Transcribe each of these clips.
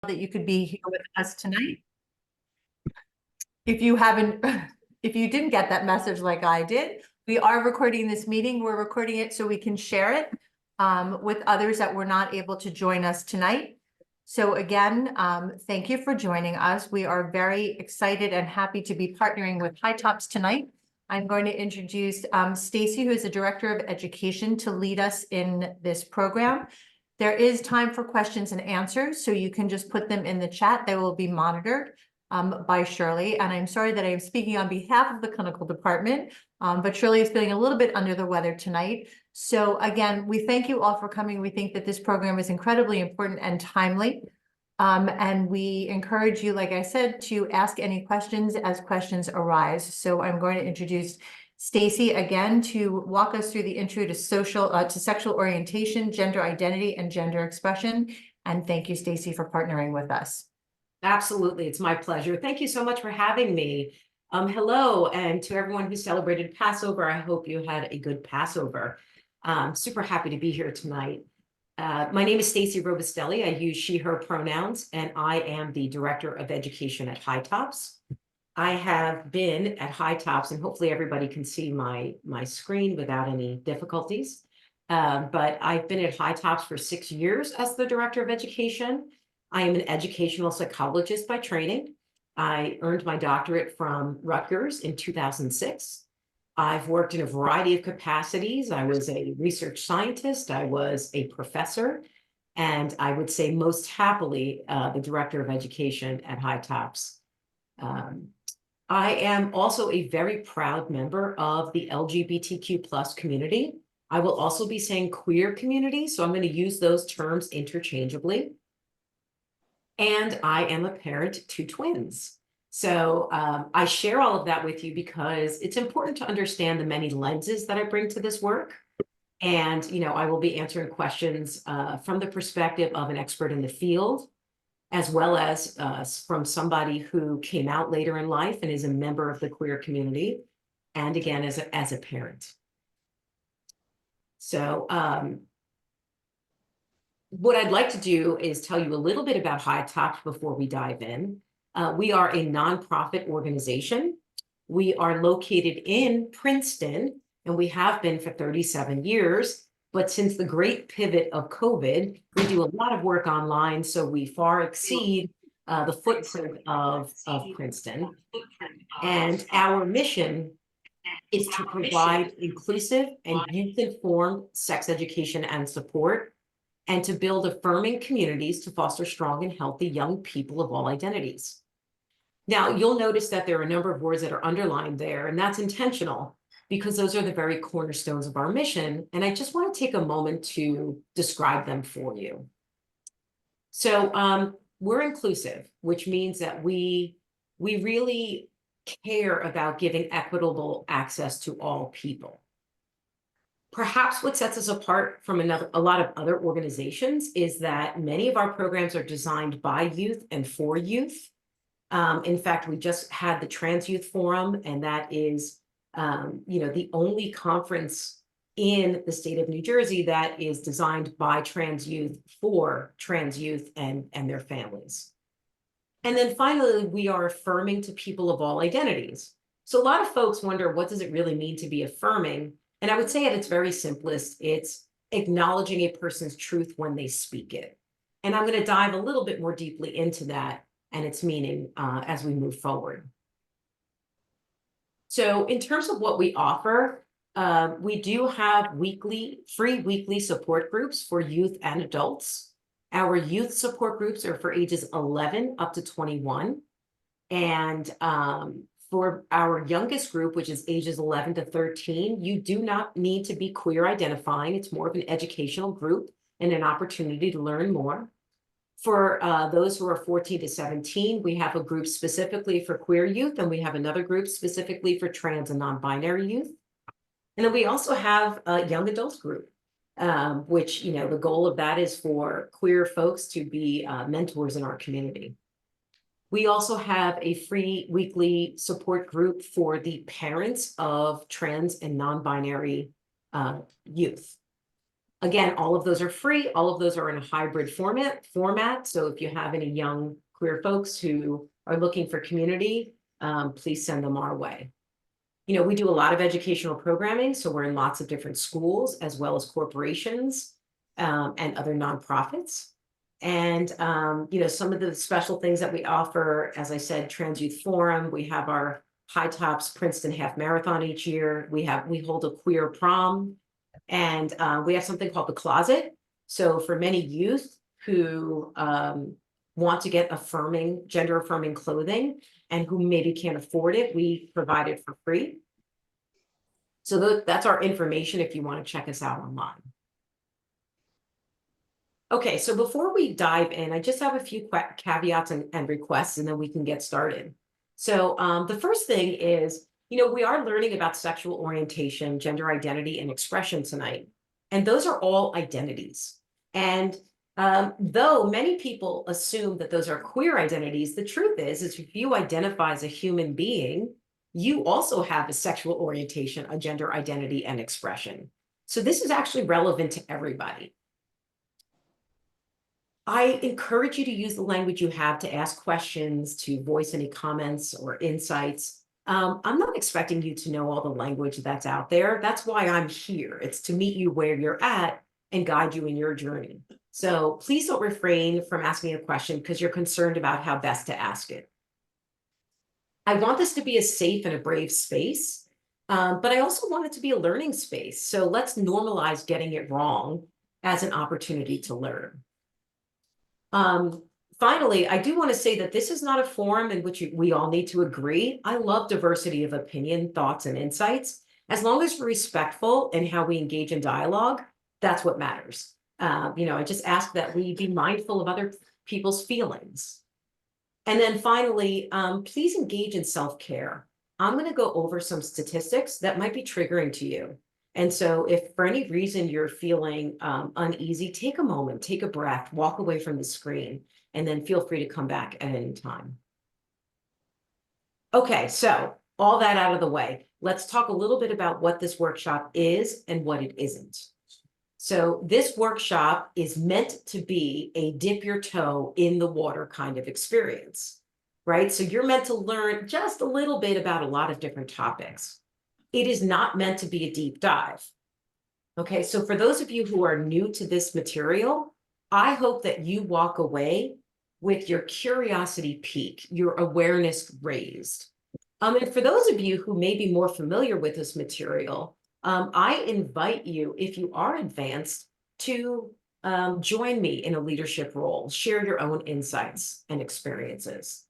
that you could be here with us tonight. If you haven't, if you didn't get that message like I did, we are recording this meeting. We're recording it so we can share it with others that were not able to join us tonight. So again, thank you for joining us. We are very excited and happy to be partnering with HiTops tonight. I'm going to introduce Stacy, who is the Director of Education, to lead us in this program. There is time for questions and answers, so you can just put them in the chat. They will be monitored by Shirley. And I'm sorry that I am speaking on behalf of the clinical department, but Shirley is feeling a little bit under the weather tonight. So again, we thank you all for coming. We think that this program is incredibly important and timely. And we encourage you, like I said, to ask any questions as questions arise. So I'm going to introduce Stacy again to walk us through the intro to sexual orientation, gender identity, and gender expression. And thank you, Stacy, for partnering with us. Absolutely, it's my pleasure. Thank you so much for having me. Hello, and to everyone who celebrated Passover, I hope you had a good Passover. Super happy to be here tonight. My name is Stacy Robustelli. I use she, her pronouns, and I am the Director of Education at HiTops. I have been at HiTops, and hopefully everybody can see my screen without any difficulties. But I've been at HiTops for 6 years as the Director of Education. I am an educational psychologist by training. I earned my doctorate from Rutgers in 2006. I've worked in a variety of capacities. I was a research scientist, I was a professor, and I would say most happily the Director of Education at HiTops. I am also a very proud member of the LGBTQ+ community. I will also be saying queer community, so I'm going to use those terms interchangeably. And I am a parent to twins. So I share all of that with you because it's important to understand the many lenses that I bring to this work. And, you know, I will be answering questions from the perspective of an expert in the field, as well as from somebody who came out later in life and is a member of the queer community, and again, as a parent. So what I'd like to do is tell you a little bit about HiTops before we dive in. We are a nonprofit organization. We are located in Princeton, and we have been for 37 years. But since the great pivot of COVID, we do a lot of work online, so we far exceed the footprint of Princeton. And our mission is to provide inclusive and youth-informed sex education and support, and to build affirming communities to foster strong and healthy young people of all identities. Now, you'll notice that there are a number of words that are underlined there, and that's intentional because those are the very cornerstones of our mission. And I just want to take a moment to describe them for you. So we're inclusive, which means that we really care about giving equitable access to all people. Perhaps what sets us apart from a lot of other organizations is that many of our programs are designed by youth and for youth. In fact, we just had the Trans Youth Forum, and that is, you know, the only conference in the state of New Jersey that is designed by trans youth for trans youth and their families. And then finally, we are affirming to people of all identities. So a lot of folks wonder, what does it really mean to be affirming? And I would say at its very simplest, it's acknowledging a person's truth when they speak it. And I'm going to dive a little bit more deeply into that and its meaning as we move forward. So in terms of what we offer, we do have free weekly support groups for youth and adults. Our youth support groups are for ages 11 up to 21. And for our youngest group, which is ages 11 to 13, you do not need to be queer identifying. It's more of an educational group and an opportunity to learn more. For those who are 14 to 17, we have a group specifically for queer youth, and we have another group specifically for trans and non-binary youth. And then we also have a young adults group, which, you know, the goal of that is for queer folks to be mentors in our community. We also have a free weekly support group for the parents of trans and non-binary youth. Again, all of those are free. All of those are in a hybrid format. So if you have any young queer folks who are looking for community, please send them our way. We do a lot of educational programming, so we're in lots of different schools as well as corporations and other nonprofits. And some of the special things that we offer, as I said, Trans Youth Forum. We have our HiTops Princeton Half Marathon each year. We hold a queer prom, and we have something called the Closet. So for many youth who want to get gender affirming clothing, and who maybe can't afford it, we provide it for free. So that's our information if you want to check us out online. Okay, so before we dive in, I just have a few caveats and requests, and then we can get started. So the first thing is, we are learning about sexual orientation, gender identity, and expression tonight. And those are all identities. And though many people assume that those are queer identities, the truth is if you identify as a human being, you also have a sexual orientation, a gender identity, and expression. So this is actually relevant to everybody. I encourage you to use the language you have to ask questions, to voice any comments or insights. I'm not expecting you to know all the language that's out there. That's why I'm here. It's to meet you where you're at and guide you in your journey. So please don't refrain from asking a question because you're concerned about how best to ask it. I want this to be a safe and a brave space, but I also want it to be a learning space. So let's normalize getting it wrong as an opportunity to learn. Finally, I do want to say that this is not a forum in which we all need to agree. I love diversity of opinion, thoughts, and insights. As long as we're respectful in how we engage in dialogue, that's what matters. I just ask that we be mindful of other people's feelings. And then finally, please engage in self-care. I'm going to go over some statistics that might be triggering to you. And so if for any reason you're feeling uneasy, take a moment, take a breath, walk away from the screen, and then feel free to come back at any time. Okay, so all that out of the way, let's talk a little bit about what this workshop is and what it isn't. So this workshop is meant to be a dip your toe in the water kind of experience, right? So you're meant to learn just a little bit about a lot of different topics. It is not meant to be a deep dive. Okay, so for those of you who are new to this material, I hope that you walk away with your curiosity piqued, your awareness raised. And for those of you who may be more familiar with this material, I invite you, if you are advanced, to join me in a leadership role, share your own insights and experiences.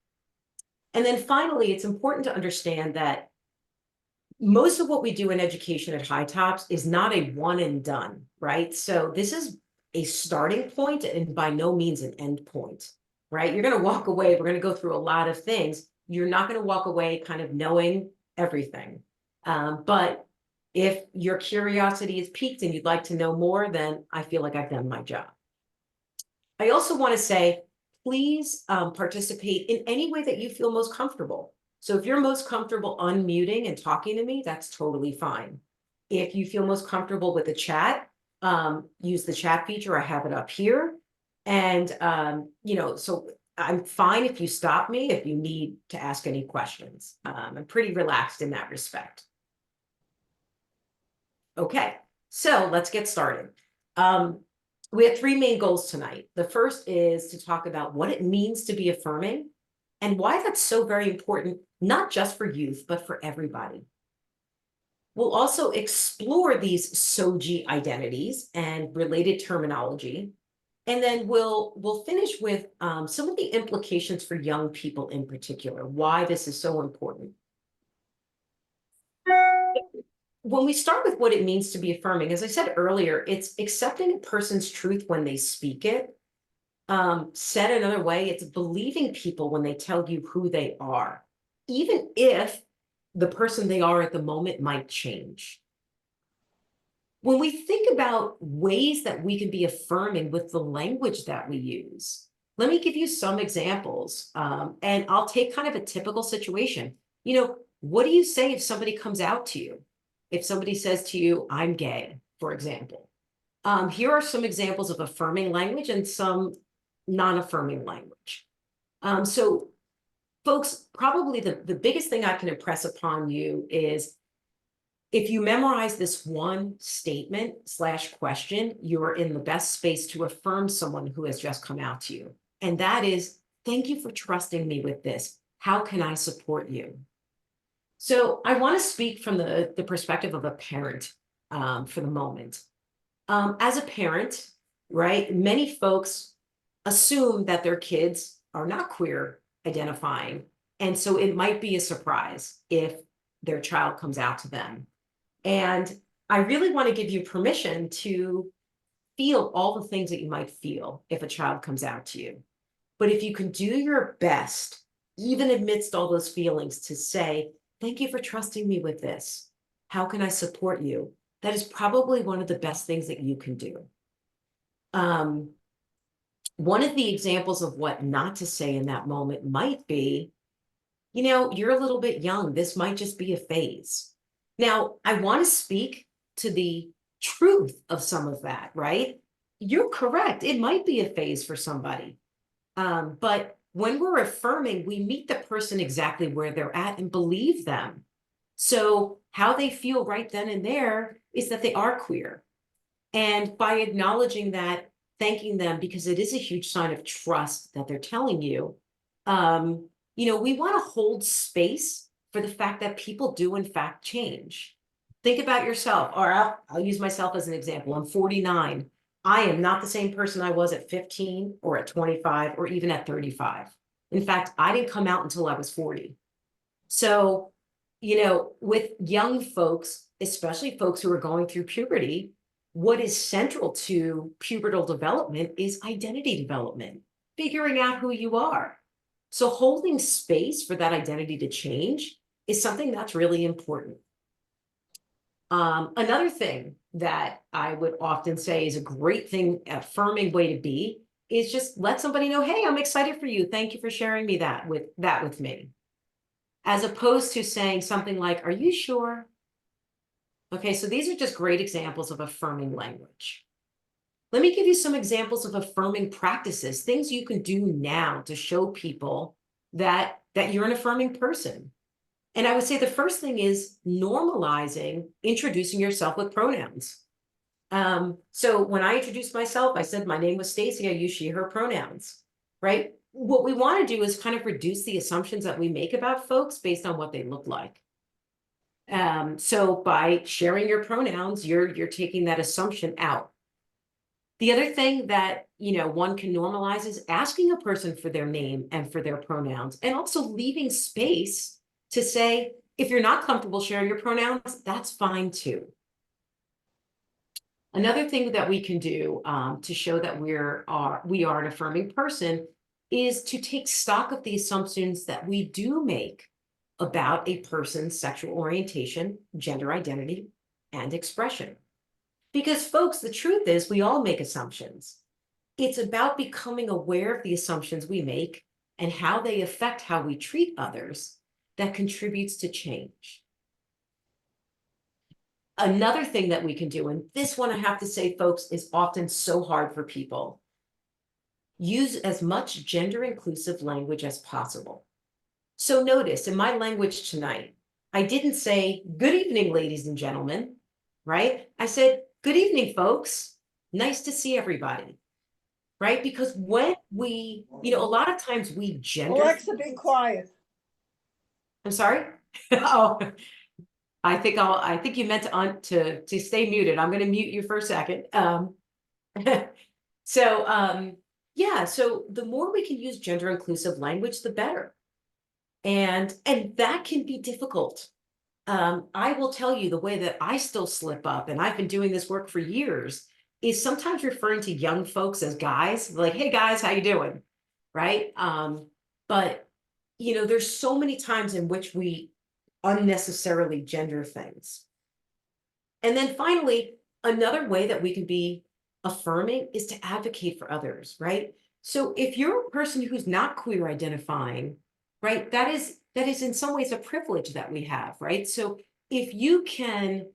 And then finally, it's important to understand that most of what we do in education at HiTops is not a one and done, right? So this is a starting point and by no means an end point, right? You're going to walk away. We're going to go through a lot of things. You're not going to walk away kind of knowing everything. But if your curiosity is piqued and you'd like to know more, then I feel like I've done my job. I also want to say, please participate in any way that you feel most comfortable. So if you're most comfortable unmuting and talking to me, that's totally fine. If you feel most comfortable with the chat, use the chat feature. I have it up here. And, so I'm fine if you stop me, if you need to ask any questions. I'm pretty relaxed in that respect. Okay, so let's get started. We have three main goals tonight. The first is to talk about what it means to be affirming and why that's so very important, not just for youth, but for everybody. We'll also explore these SOGI identities and related terminology. And then we'll finish with some of the implications for young people in particular, why this is so important. When we start with what it means to be affirming, as I said earlier, it's accepting a person's truth when they speak it. Said another way, it's believing people when they tell you who they are, even if the person they are at the moment might change. When we think about ways that we can be affirming with the language that we use, let me give you some examples. And I'll take kind of a typical situation. What do you say if somebody comes out to you? If somebody says to you, I'm gay, for example, Here are some examples of affirming language and some non-affirming language. So folks, probably the biggest thing I can impress upon you is if you memorize this one statement / question, you are in the best space to affirm someone who has just come out to you. And that is, thank you for trusting me with this. How can I support you? So I want to speak from the perspective of a parent for the moment. As a parent, right, many folks assume that their kids are not queer identifying. And so it might be a surprise if their child comes out to them. And I really want to give you permission to feel all the things that you might feel if a child comes out to you. But if you can do your best, even amidst all those feelings, to say, thank you for trusting me with this. How can I support you? That is probably one of the best things that you can do. One of the examples of what not to say in that moment might be, you know, you're a little bit young. This might just be a phase. Now, I want to speak to the truth of some of that, right? You're correct. It might be a phase for somebody. But when we're affirming, we meet the person exactly where they're at and believe them. So how they feel right then and there is that they are queer. And by acknowledging that, thanking them, because it is a huge sign of trust that they're telling you, you know, we want to hold space for the fact that people do in fact change. Think about yourself, or I'll use myself as an example. I'm 49. I am not the same person I was at 15 or at 25 or even at 35. In fact, I didn't come out until I was 40. So, you know, with young folks, especially folks who are going through puberty, what is central to pubertal development is identity development, figuring out who you are. So holding space for that identity to change is something that's really important. Another thing that I would often say is a great thing, affirming way to be, is just let somebody know, hey, I'm excited for you. Thank you for sharing me that with me. As opposed to saying something like, are you sure? Okay, so these are just great examples of affirming language. Let me give you some examples of affirming practices, things you can do now to show people that you're an affirming person. And I would say the first thing is normalizing introducing yourself with pronouns. So when I introduced myself, I said my name was Stacy. I use she, her pronouns, right? What we want to do is kind of reduce the assumptions that we make about folks based on what they look like. So by sharing your pronouns, you're taking that assumption out. The other thing that, you know, one can normalize is asking a person for their name and for their pronouns, and also leaving space to say, if you're not comfortable sharing your pronouns, that's fine too. Another thing that we can do to show that we are an affirming person is to take stock of the assumptions that we do make about a person's sexual orientation, gender identity, and expression. Because folks, the truth is we all make assumptions. It's about becoming aware of the assumptions we make and how they affect how we treat others that contributes to change. Another thing that we can do, and this one I have to say, folks, is often so hard for people, use as much gender inclusive language as possible. So notice in my language tonight, I didn't say, good evening, ladies and gentlemen, right? I said, good evening, folks. Nice to see everybody, right? Because when we, you know, a lot of times we gender. Alexa, be quiet. I'm sorry? Oh, I think you meant to stay muted. I'm going to mute you for a second. Yeah, so the more we can use gender inclusive language, the better. And that can be difficult. I will tell you the way that I still slip up, and I've been doing this work for years, is sometimes referring to young folks as guys, like, hey guys, how you doing? Right? But you know, there's so many times in which we unnecessarily gender things. And then finally, another way that we can be affirming is to advocate for others, right? So if you're a person who's not queer identifying, right, that is in some ways a privilege that we have, right? So if you can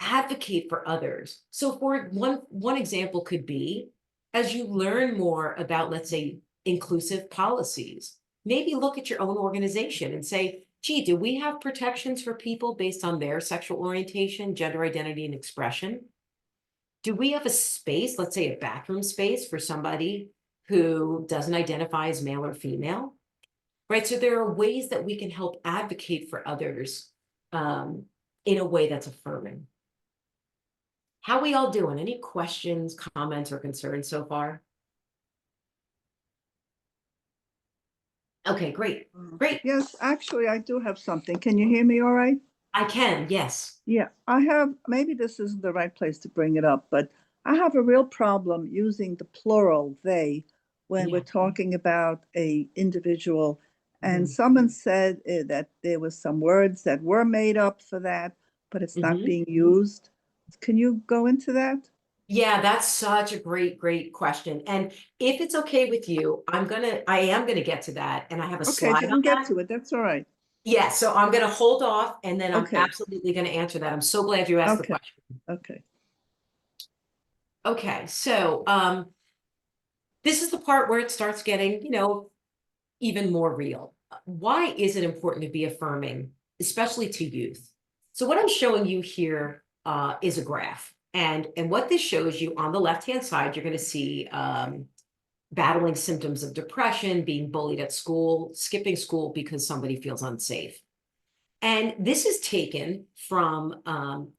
advocate for others. So for one example could be, as you learn more about, let's say, inclusive policies, maybe look at your own organization and say, gee, do we have protections for people based on their sexual orientation, gender identity, and expression? Do we have a space, let's say a bathroom space, for somebody who doesn't identify as male or female? Right? So there are ways that we can help advocate for others in a way that's affirming. How we all doing? Any questions, comments, or concerns so far? Okay, great. Great. Yes, actually, I do have something. Can you hear me all right? I can, yes. Yeah, I have, maybe this isn't the right place to bring it up, but I have a real problem using the plural they when we're Yeah. talking about a individual. And Mhm. someone said that there was some words that were made up for that, but it's not Mhm. being used. Can you go into that? Yeah, that's such a great question. And if it's okay with you, I am gonna get to that, and I have a Okay, slide on didn't get that. to it. That's all right. Yeah, so I'm gonna hold off, and then I'm Okay, absolutely gonna answer that. I'm so glad you asked the okay, question. okay. Okay, so this is the part where it starts getting, even more real. Why is it important to be affirming, especially to youth? So what I'm showing you here is a graph. And what this shows you on the left-hand side, you're going to see battling symptoms of depression, being bullied at school, skipping school because somebody feels unsafe. And this is taken from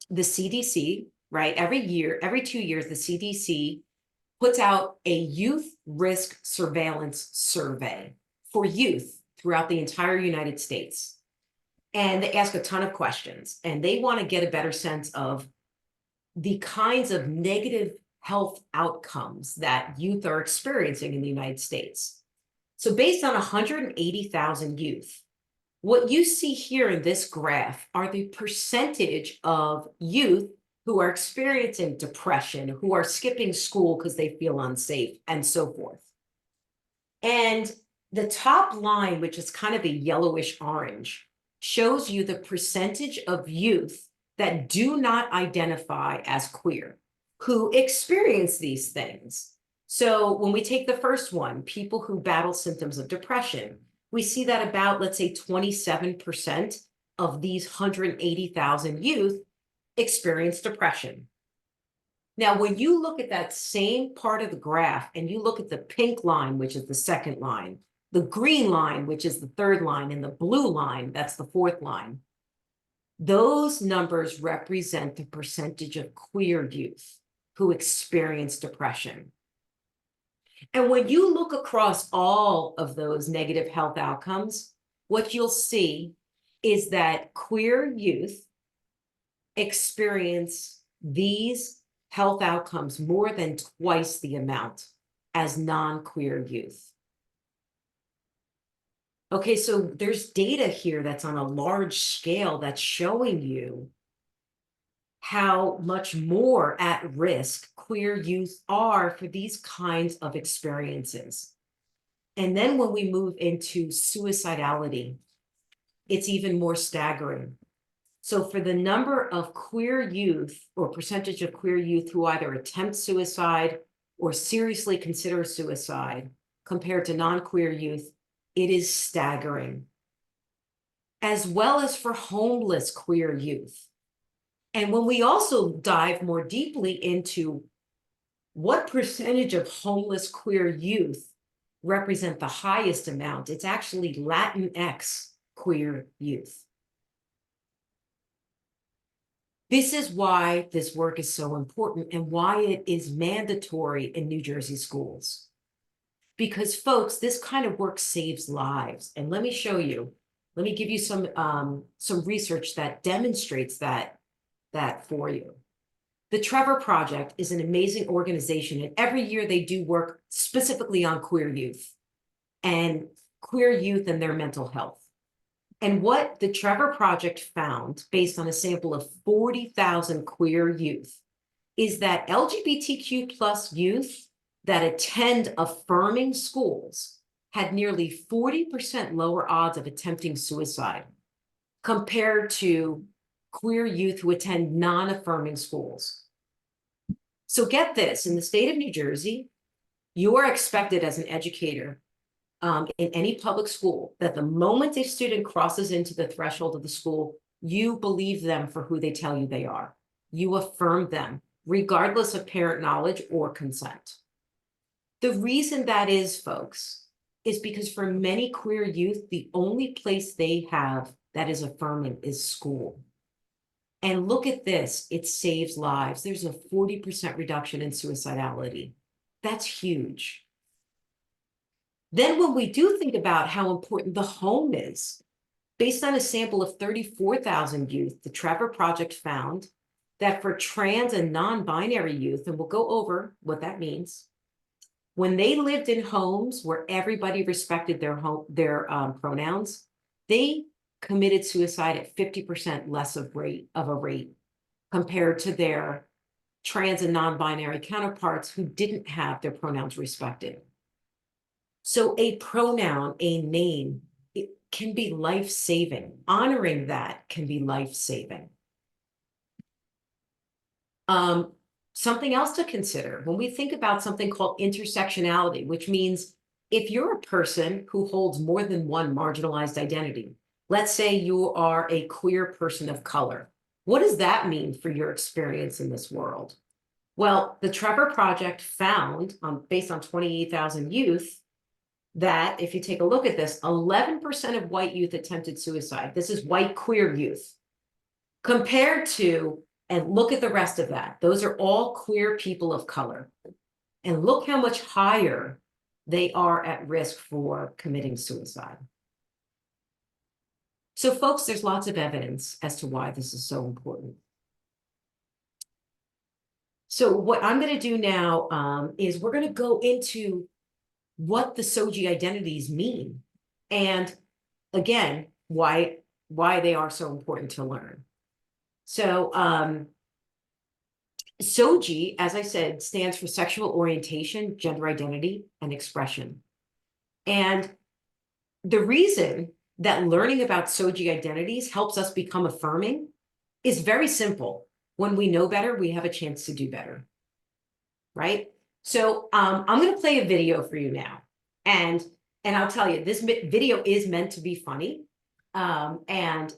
the CDC, right? Every year, every 2 years, the CDC puts out a youth risk surveillance survey for youth throughout the entire United States. And they ask a ton of questions, and they want to get a better sense of the kinds of negative health outcomes that youth are experiencing in the United States. So based on 180,000 youth, what you see here in this graph are the percentage of youth who are experiencing depression, who are skipping school because they feel unsafe, and so forth. And the top line, which is kind of a yellowish orange, shows you the percentage of youth that do not identify as queer, who experience these things. So when we take the first one, people who battle symptoms of depression, we see that about, let's say, 27% of these 180,000 youth experience depression. Now, when you look at that same part of the graph and you look at the pink line, which is the second line, the green line, which is the third line, and the blue line, that's the fourth line, those numbers represent the percentage of queer youth who experience depression. And when you look across all of those negative health outcomes, what you'll see is that queer youth experience these health outcomes more than twice the amount as non-queer youth. Okay, so there's data here that's on a large scale that's showing you how much more at risk queer youth are for these kinds of experiences. And then when we move into suicidality, it's even more staggering. So for the number of queer youth or percentage of queer youth who either attempt suicide or seriously consider suicide compared to non-queer youth, it is staggering. As well as for homeless queer youth. And when we also dive more deeply into what percentage of homeless queer youth represent the highest amount, it's actually Latinx queer youth. This is why this work is so important and why it is mandatory in New Jersey schools. Because folks, this kind of work saves lives. And let me show you, let me give you some research that demonstrates that for you. The Trevor Project is an amazing organization, and every year they do work specifically on queer youth and their mental health. And what the Trevor Project found, based on a sample of 40,000 queer youth, is that LGBTQ plus youth that attend affirming schools had nearly 40% lower odds of attempting suicide compared to queer youth who attend non-affirming schools. So get this, in the state of New Jersey, you are expected as an educator in any public school that the moment a student crosses into the threshold of the school, you believe them for who they tell you they are. You affirm them, regardless of parent knowledge or consent. The reason that is, folks, is because for many queer youth, the only place they have that is affirming is school. And look at this, it saves lives. There's a 40% reduction in suicidality. That's huge. Then when we do think about how important the home is, based on a sample of 34,000 youth, the Trevor Project found that for trans and non-binary youth, and we'll go over what that means, when they lived in homes where everybody respected their pronouns, they committed suicide at 50% less of a rate compared to their trans and non-binary counterparts who didn't have their pronouns respected. So a pronoun, a name, it can be life-saving. Honoring that can be life-saving. Something else to consider when we think about something called intersectionality, which means if you're a person who holds more than one marginalized identity, let's say you are a queer person of color, what does that mean for your experience in this world? Well, the Trevor Project found, based on 28,000 youth, that if you take a look at this, 11% of white youth attempted suicide. This is white queer youth, compared to, and look at the rest of that. Those are all queer people of color. And look how much higher they are at risk for committing suicide. So folks, there's lots of evidence as to why this is so important. So what I'm going to do now is we're going to go into what the SOGI identities mean. And again, why they are so important to learn. So SOGI, as I said, stands for sexual orientation, gender identity, and expression. And the reason that learning about SOGI identities helps us become affirming is very simple. When we know better, we have a chance to do better, right? So I'm going to play a video for you now. And I'll tell you, this video is meant to be funny. And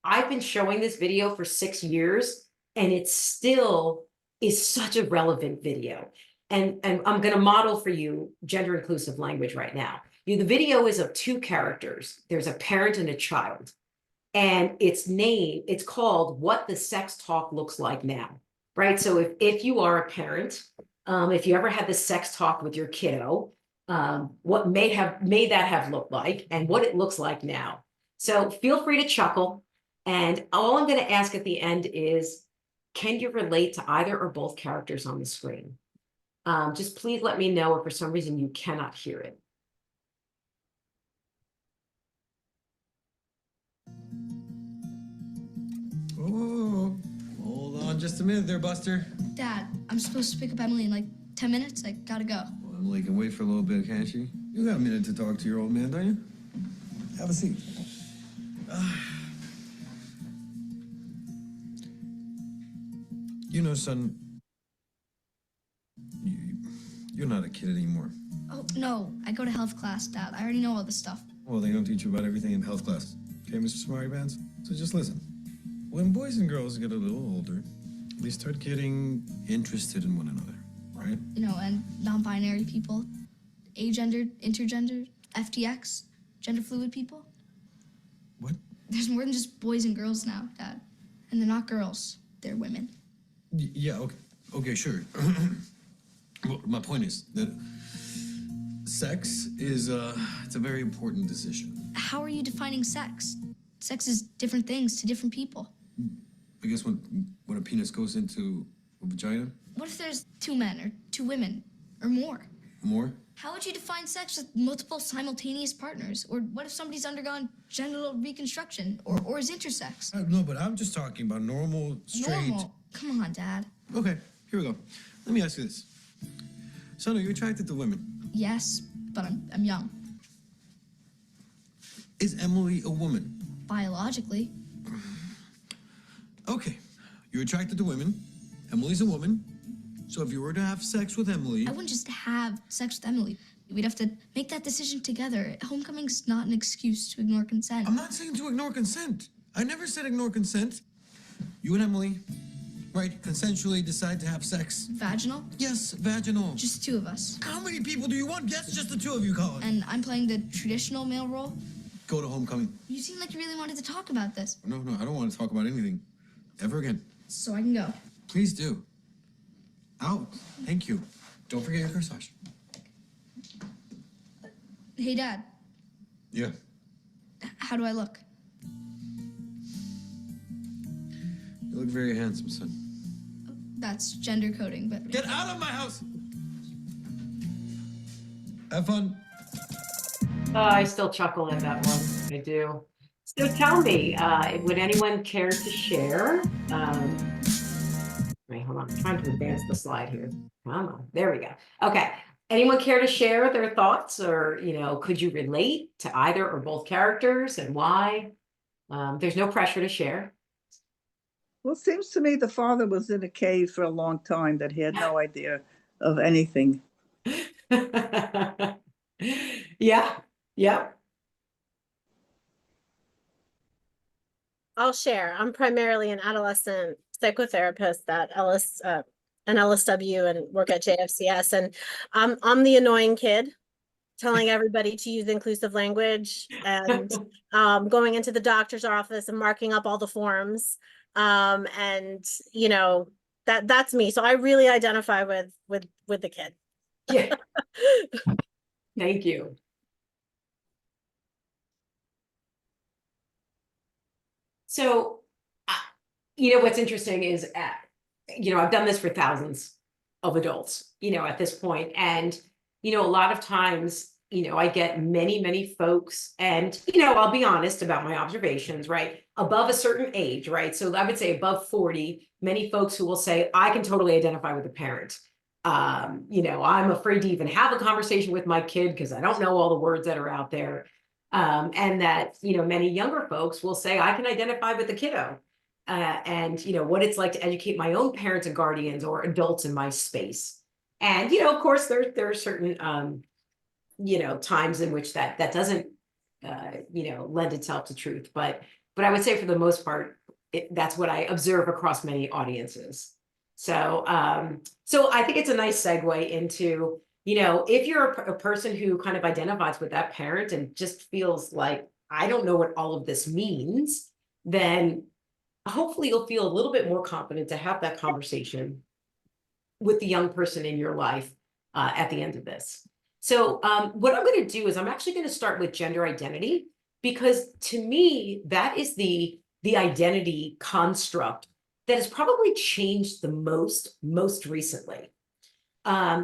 I've been showing this video for 6 years, and it still is such a relevant video. And I'm going to model for you gender inclusive language right now. The video is of 2 characters. There's a parent and a child. And it's called What the Sex Talk Looks Like Now, right? So if you are a parent, if you ever had the sex talk with your kiddo, what may that have looked like and what it looks like now. So feel free to chuckle. And all I'm going to ask at the end is, can you relate to either or both characters on the screen? Just please let me know if for some reason you cannot hear it. Oh, hold on just a minute there, Buster. Dad, I'm supposed to pick up Emily in like 10 minutes. I gotta go. Well, Emily can wait for a little bit, can't she? You got a minute to talk to your old man, don't you? Have a seat. You know, son, you're not a kid anymore. Oh, no, I go to health class, Dad. I already know all this stuff. Well, they don't teach you about everything in health class. Okay, Mr. Smartypants? So just listen. When boys and girls get a little older, they start getting interested in one another, right? You know, and non-binary people, agendered, intergendered, FTX, gender fluid people. What? There's more than just boys and girls now, Dad. And they're not girls, they're women. Yeah, okay, sure. Well, my point is that sex is, it's a very important decision. How are you defining sex? Sex is different things to different people. I guess when a penis goes into a vagina? What if there's 2 men or 2 women or more? More? How would you define sex with multiple simultaneous partners? Or what if somebody's undergone genital reconstruction or is intersex? No, but I'm just talking about normal, straight... Normal? Come on, Dad. Okay, here we go. Let me ask you this. Son, are you attracted to women? Yes, but I'm young. Is Emily a woman? Biologically. You're attracted to women. Emily's a woman. So if you were to have sex with Emily... I wouldn't just have sex with Emily. We'd have to make that decision together. Homecoming's not an excuse to ignore consent. I'm not saying to ignore consent. I never said ignore consent. You and Emily, right, consensually decide to have sex. Vaginal? Yes, vaginal. Just two of us. How many people do you want? Yes, just the two of you, Colin. And I'm playing the traditional male role? Go to homecoming. You seem like you really wanted to talk about this. No, I don't want to talk about anything. Ever again. So I can go. Please do. Out. Thank you. Don't forget your corsage. Hey, Dad. Yeah. How do I look? You look very handsome, son. That's gender coding, but... Get out of my house! Have fun. I still chuckle at that one. I do. So tell me, would anyone care to share? Wait, hold on. I'm trying to advance the slide here. Come on. There we go. Okay. Anyone care to share their thoughts, or, could you relate to either or both characters, and why? There's no pressure to share. Well, it seems to me the father was in a cave for a long time that he had no idea of anything. Yeah. I'll share. I'm primarily an adolescent psychotherapist at an LSW and work at JFCS. And I'm the annoying kid telling everybody to use inclusive language and going into the doctor's office and marking up all the forms. That's me. So I really identify with the kid. Yeah. Thank you. So, what's interesting is, I've done this for thousands of adults, at this point. And, a lot of times, I get many folks, and, I'll be honest about my observations, right? Above a certain age, right? So I would say above 40, many folks who will say, I can totally identify with the parent. I'm afraid to even have a conversation with my kid because I don't know all the words that are out there. And that, many younger folks will say, I can identify with the kiddo. And what it's like to educate my own parents and guardians or adults in my space. And, of course, there are certain, times in which that doesn't, lend itself to truth. But I would say for the most part, that's what I observe across many audiences. So I think it's a nice segue into, if you're a person who kind of identifies with that parent and just feels like, I don't know what all of this means, then hopefully you'll feel a little bit more confident to have that conversation with the young person in your life at the end of this. So what I'm going to do is I'm actually going to start with gender identity, because to me, that is the identity construct that has probably changed the most recently.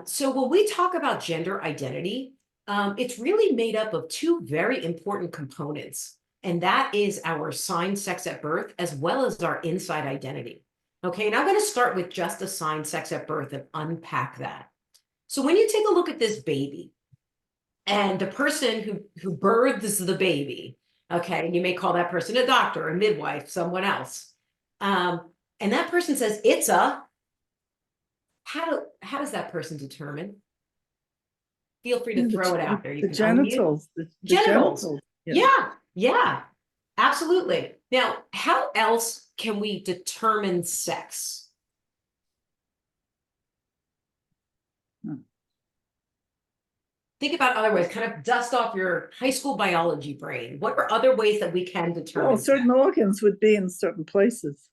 So when we talk about gender identity, it's really made up of two very important components, and that is our assigned sex at birth as well as our inside identity. Okay, and I'm going to start with just assigned sex at birth and unpack that. So when you take a look at this baby and the person who births the baby, okay, and you may call that person a doctor, a midwife, someone else, and that person says it's a, how does that person determine? Feel free to throw it out there. You The can genitals. unmute. The Genitals. Yeah. Yeah, absolutely. Now, how else can we determine sex? Think about other ways, kind of dust off your high school biology brain. What are other ways that we can determine Well, certain sex? organs would be in certain places.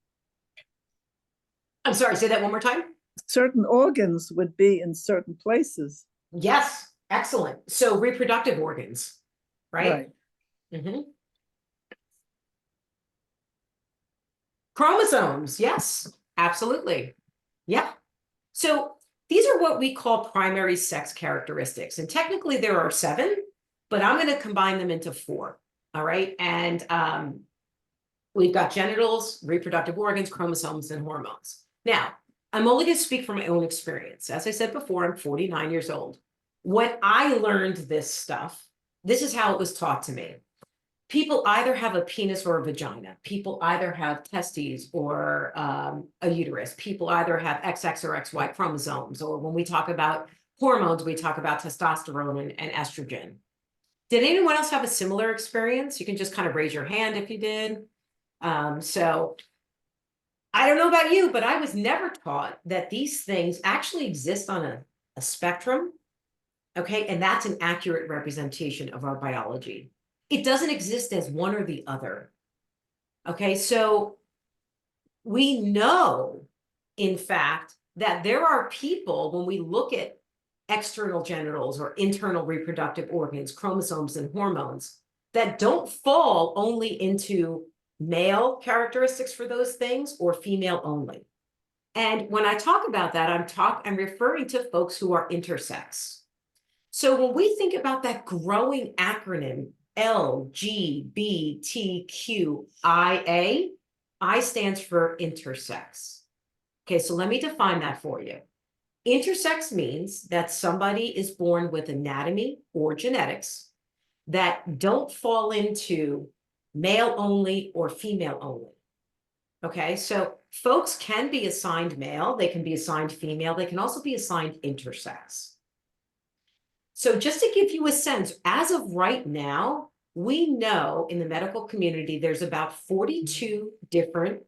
I'm sorry, say that one more time. Certain organs would be in certain places. Yes, excellent. So reproductive organs, right? Mhm. Chromosomes, yes, absolutely. Yeah. So these are what we call primary sex characteristics. And technically there are 7, but I'm going to combine them into 4. All right. And we've got genitals, reproductive organs, chromosomes, and hormones. Now, I'm only going to speak from my own experience. As I said before, I'm 49 years old. When I learned this stuff, this is how it was taught to me. people either have a penis or a vagina. People either have testes or a uterus. People either have XX or XY chromosomes. Or when we talk about hormones, we talk about testosterone and estrogen. Did anyone else have a similar experience? You can just kind of raise your hand if you did. So I don't know about you, but I was never taught that these things actually exist on a spectrum. Okay, and that's an accurate representation of our biology. It doesn't exist as one or the other. Okay, so we know, in fact, that there are people, when we look at external genitals or internal reproductive organs, chromosomes and hormones, that don't fall only into male characteristics for those things or female only. And when I talk about that, I'm referring to folks who are intersex. So when we think about that growing acronym, LGBTQIA, I stands for intersex. Okay, so let me define that for you. Intersex means that somebody is born with anatomy or genetics that don't fall into male only or female only. Okay, so folks can be assigned male, they can be assigned female, they can also be assigned intersex. So just to give you a sense, as of right now, we know in the medical community, there's about 42 different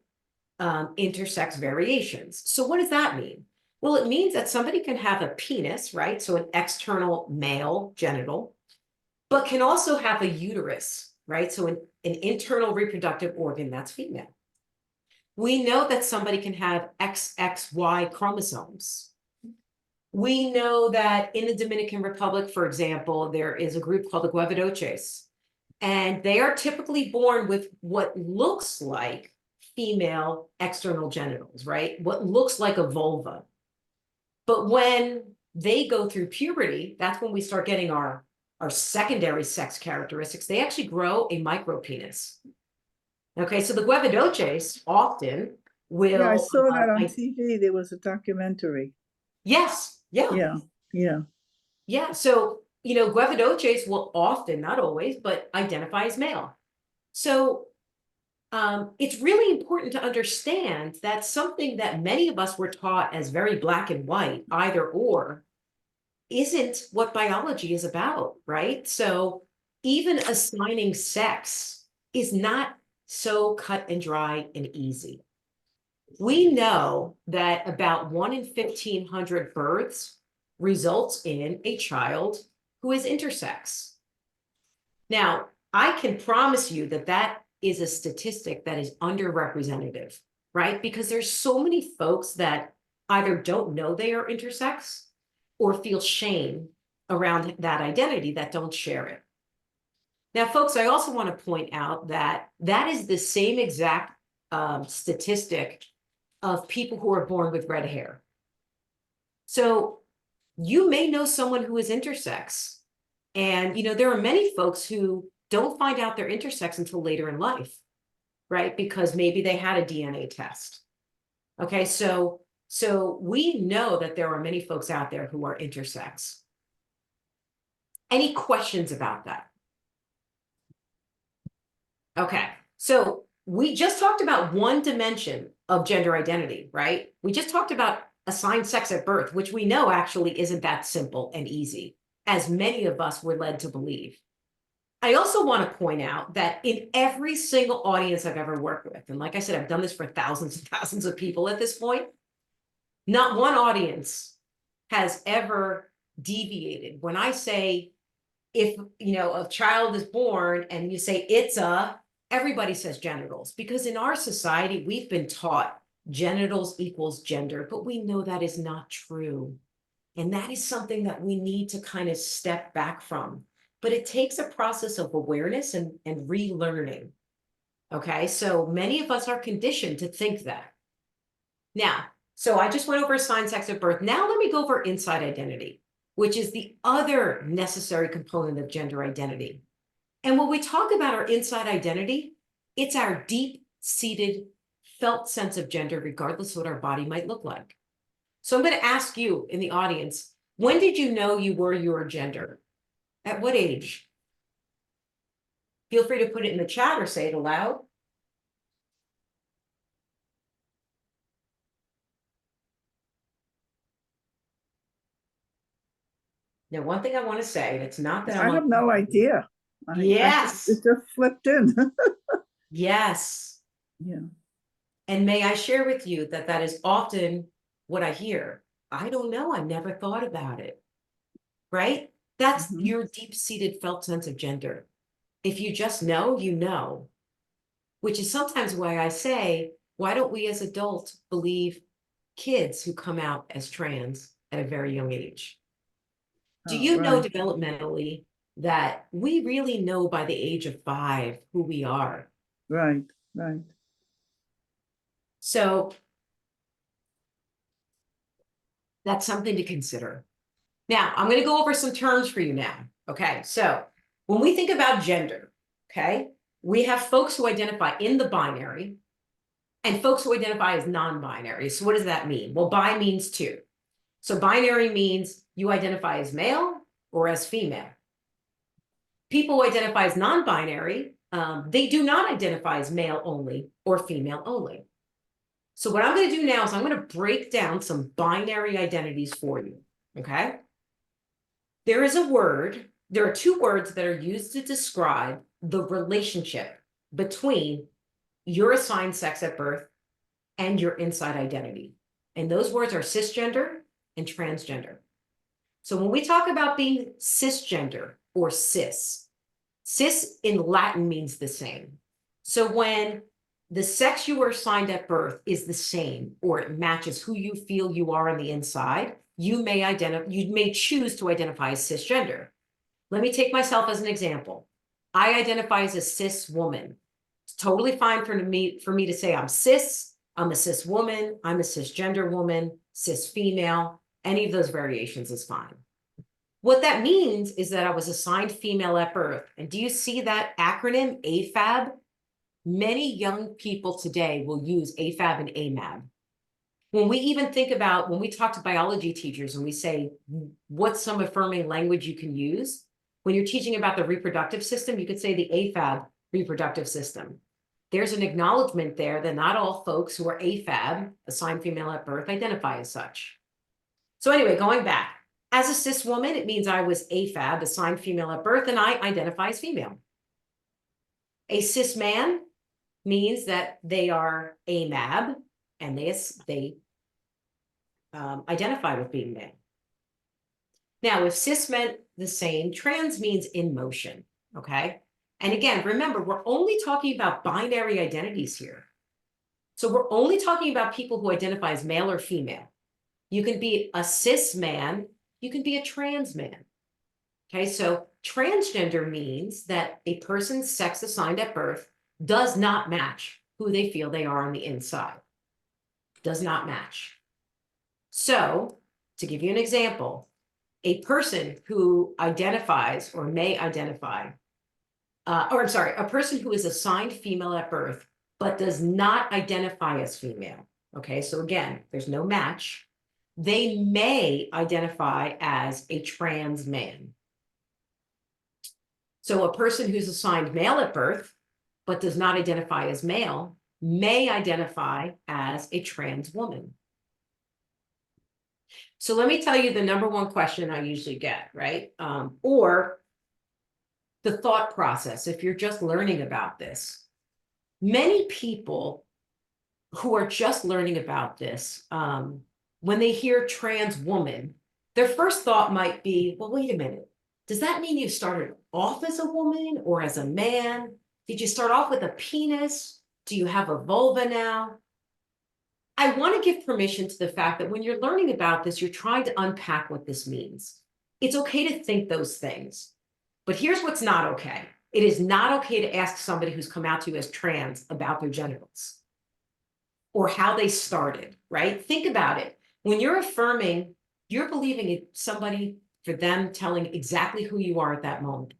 intersex variations. So what does that mean? Well, it means that somebody can have a penis, right? So an external male genital, but can also have a uterus, right? So an internal reproductive organ that's female. We know that somebody can have XXY chromosomes. We know that in the Dominican Republic, for example, there is a group called the Guevedoches, and they are typically born with what looks like female external genitals, right? What looks like a vulva. But when they go through puberty, that's when we start getting our secondary sex characteristics. They actually grow a micropenis. Okay, so the Guevedoches often will. Yeah, I saw that on TV. There was a documentary. Yes, Yeah. Yeah, so, Guevedoches will often, not always, but identify as male. So it's really important to understand that something that many of us were taught as very black and white, either or, isn't what biology is about, right? So even assigning sex is not so cut and dry and easy. We know that about 1 in 1,500 births results in a child who is intersex. Now, I can promise you that that is a statistic that is underrepresentative, right? Because there's so many folks that either don't know they are intersex or feel shame around that identity that don't share it. Now, folks, I also want to point out that that is the same exact statistic of people who are born with red hair. So you may know someone who is intersex, and there are many folks who don't find out they're intersex until later in life, right? Because maybe they had a DNA test. Okay, so we know that there are many folks out there who are intersex. Any questions about that? Okay, so we just talked about one dimension of gender identity, right? We just talked about assigned sex at birth, which we know actually isn't that simple and easy, as many of us were led to believe. I also want to point out that in every single audience I've ever worked with, and like I said, I've done this for thousands and thousands of people at this point, not one audience has ever deviated. When I say, if a child is born and you say everybody says genitals, because in our society, we've been taught genitals equals gender, but we know that is not true. And that is something that we need to kind of step back from. But it takes a process of awareness and relearning. Okay, so many of us are conditioned to think that. Now, so I just went over assigned sex at birth. Now let me go over inside identity, which is the other necessary component of gender identity. And when we talk about our inside identity, it's our deep-seated, felt sense of gender, regardless of what our body might look like. So I'm going to ask you in the audience, when did you know you were your gender? At what age? Feel free to put it in the chat or say it aloud. Now, one thing I want to say, it's not that I have no idea. Yes. It just slipped in. Yes. Yeah. And may I share with you that that is often what I hear. I don't know. I never thought about it. Right? That's Mhm. your deep-seated felt sense of gender. If you just know, you know. Which is sometimes why I say, why don't we as adults believe kids who come out as trans at a very young age? Do Oh, you know right. developmentally that we really know by the age of 5 who we are? Right. Right. So that's something to consider. Now, I'm going to go over some terms for you now. Okay, so when we think about gender, okay, we have folks who identify in the binary and folks who identify as non-binary. So what does that mean? Well, bi means 2. So binary means you identify as male or as female. People who identify as non-binary, they do not identify as male only or female only. So what I'm going to do now is I'm going to break down some binary identities for you, okay? There are 2 words that are used to describe the relationship between your assigned sex at birth and your inside identity. And those words are cisgender and transgender. So when we talk about being cisgender or cis in Latin means the same. So when the sex you were assigned at birth is the same, or it matches who you feel you are on the inside, you may choose to identify as cisgender. Let me take myself as an example. I identify as a cis woman. It's totally fine for me to say I'm cis, I'm a cis woman, I'm a cisgender woman, cis female. Any of those variations is fine. What that means is that I was assigned female at birth. And do you see that acronym, AFAB? Many young people today will use AFAB and AMAB. When we talk to biology teachers and we say, what's some affirming language you can use? When you're teaching about the reproductive system, you could say the AFAB reproductive system. There's an acknowledgement there that not all folks who are AFAB, assigned female at birth, identify as such. So anyway, going back, as a cis woman, it means I was AFAB, assigned female at birth, and I identify as female. A cis man means that they are AMAB, and they identify with being male. Now, if cis meant the same, trans means in motion, okay? And again, remember, we're only talking about binary identities here. So we're only talking about people who identify as male or female. You can be a cis man, you can be a trans man. Okay, so transgender means that a person's sex assigned at birth does not match who they feel they are on the inside. Does not match. So, to give you an example, a person who identifies or may identify, a person who is assigned female at birth, but does not identify as female. Okay, so again, there's no match. They may identify as a trans man. So a person who's assigned male at birth, but does not identify as male, may identify as a trans woman. So let me tell you the number 1 question I usually get, right? Or the thought process, if you're just learning about this. Many people who are just learning about this, when they hear trans woman, their first thought might be, well, wait a minute. Does that mean you started off as a woman or as a man? Did you start off with a penis? Do you have a vulva now? I want to give permission to the fact that when you're learning about this, you're trying to unpack what this means. It's okay to think those things, but here's what's not okay. It is not okay to ask somebody who's come out to you as trans about their genitals or how they started, right? Think about it. When you're affirming, you're believing in somebody for them telling exactly who you are at that moment.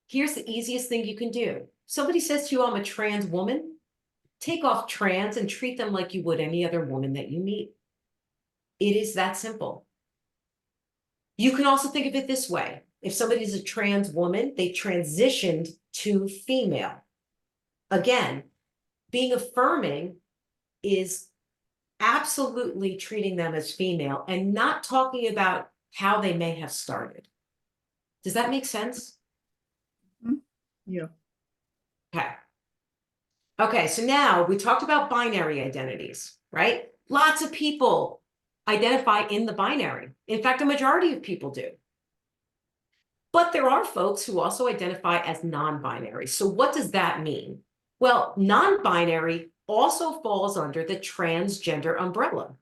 Here's the easiest thing you can do. Somebody says to you, I'm a trans woman. Take off trans and treat them like you would any other woman that you meet. It is that simple. You can also think of it this way. If somebody is a trans woman, they transitioned to female. Again, being affirming is absolutely treating them as female and not talking about how they may have started. Does that make sense? Yeah. Okay. Okay, so now we talked about binary identities, right? Lots of people identify in the binary. In fact, a majority of people do. But there are folks who also identify as non-binary. So what does that mean? Well, non-binary also falls under the transgender umbrella,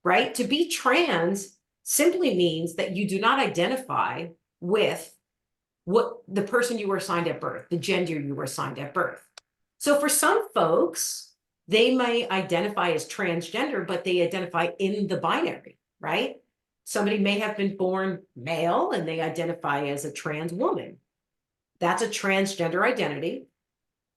right? To be trans simply means that you do not identify with what the person you were assigned at birth, the gender you were assigned at birth. So for some folks, they may identify as transgender, but they identify in the binary, right? Somebody may have been born male and they identify as a trans woman. That's a transgender identity,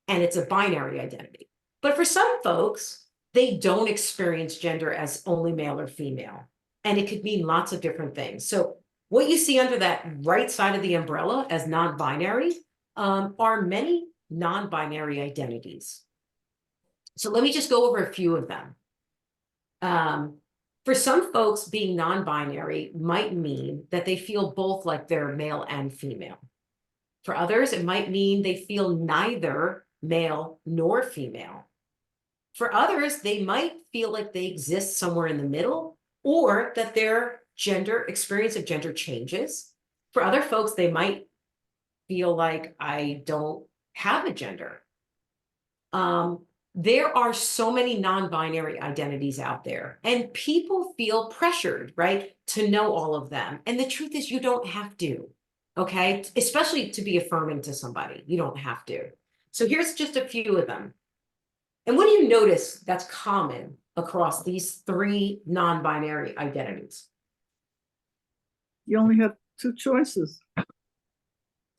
and it's a binary identity. But for some folks, they don't experience gender as only male or female, and it could mean lots of different things. So what you see under that right side of the umbrella as non-binary are many non-binary identities. So let me just go over a few of them. For some folks, being non-binary might mean that they feel both like they're male and female. For others, it might mean they feel neither male nor female. For others, they might feel like they exist somewhere in the middle, or that their gender experience of gender changes. For other folks, they might feel like I don't have a gender. There are so many non-binary identities out there, and people feel pressured, right, to know all of them. And the truth is, you don't have to, okay? Especially to be affirming to somebody, you don't have to. So here's just a few of them. And what do you notice that's common across these three non-binary identities? You only have two choices.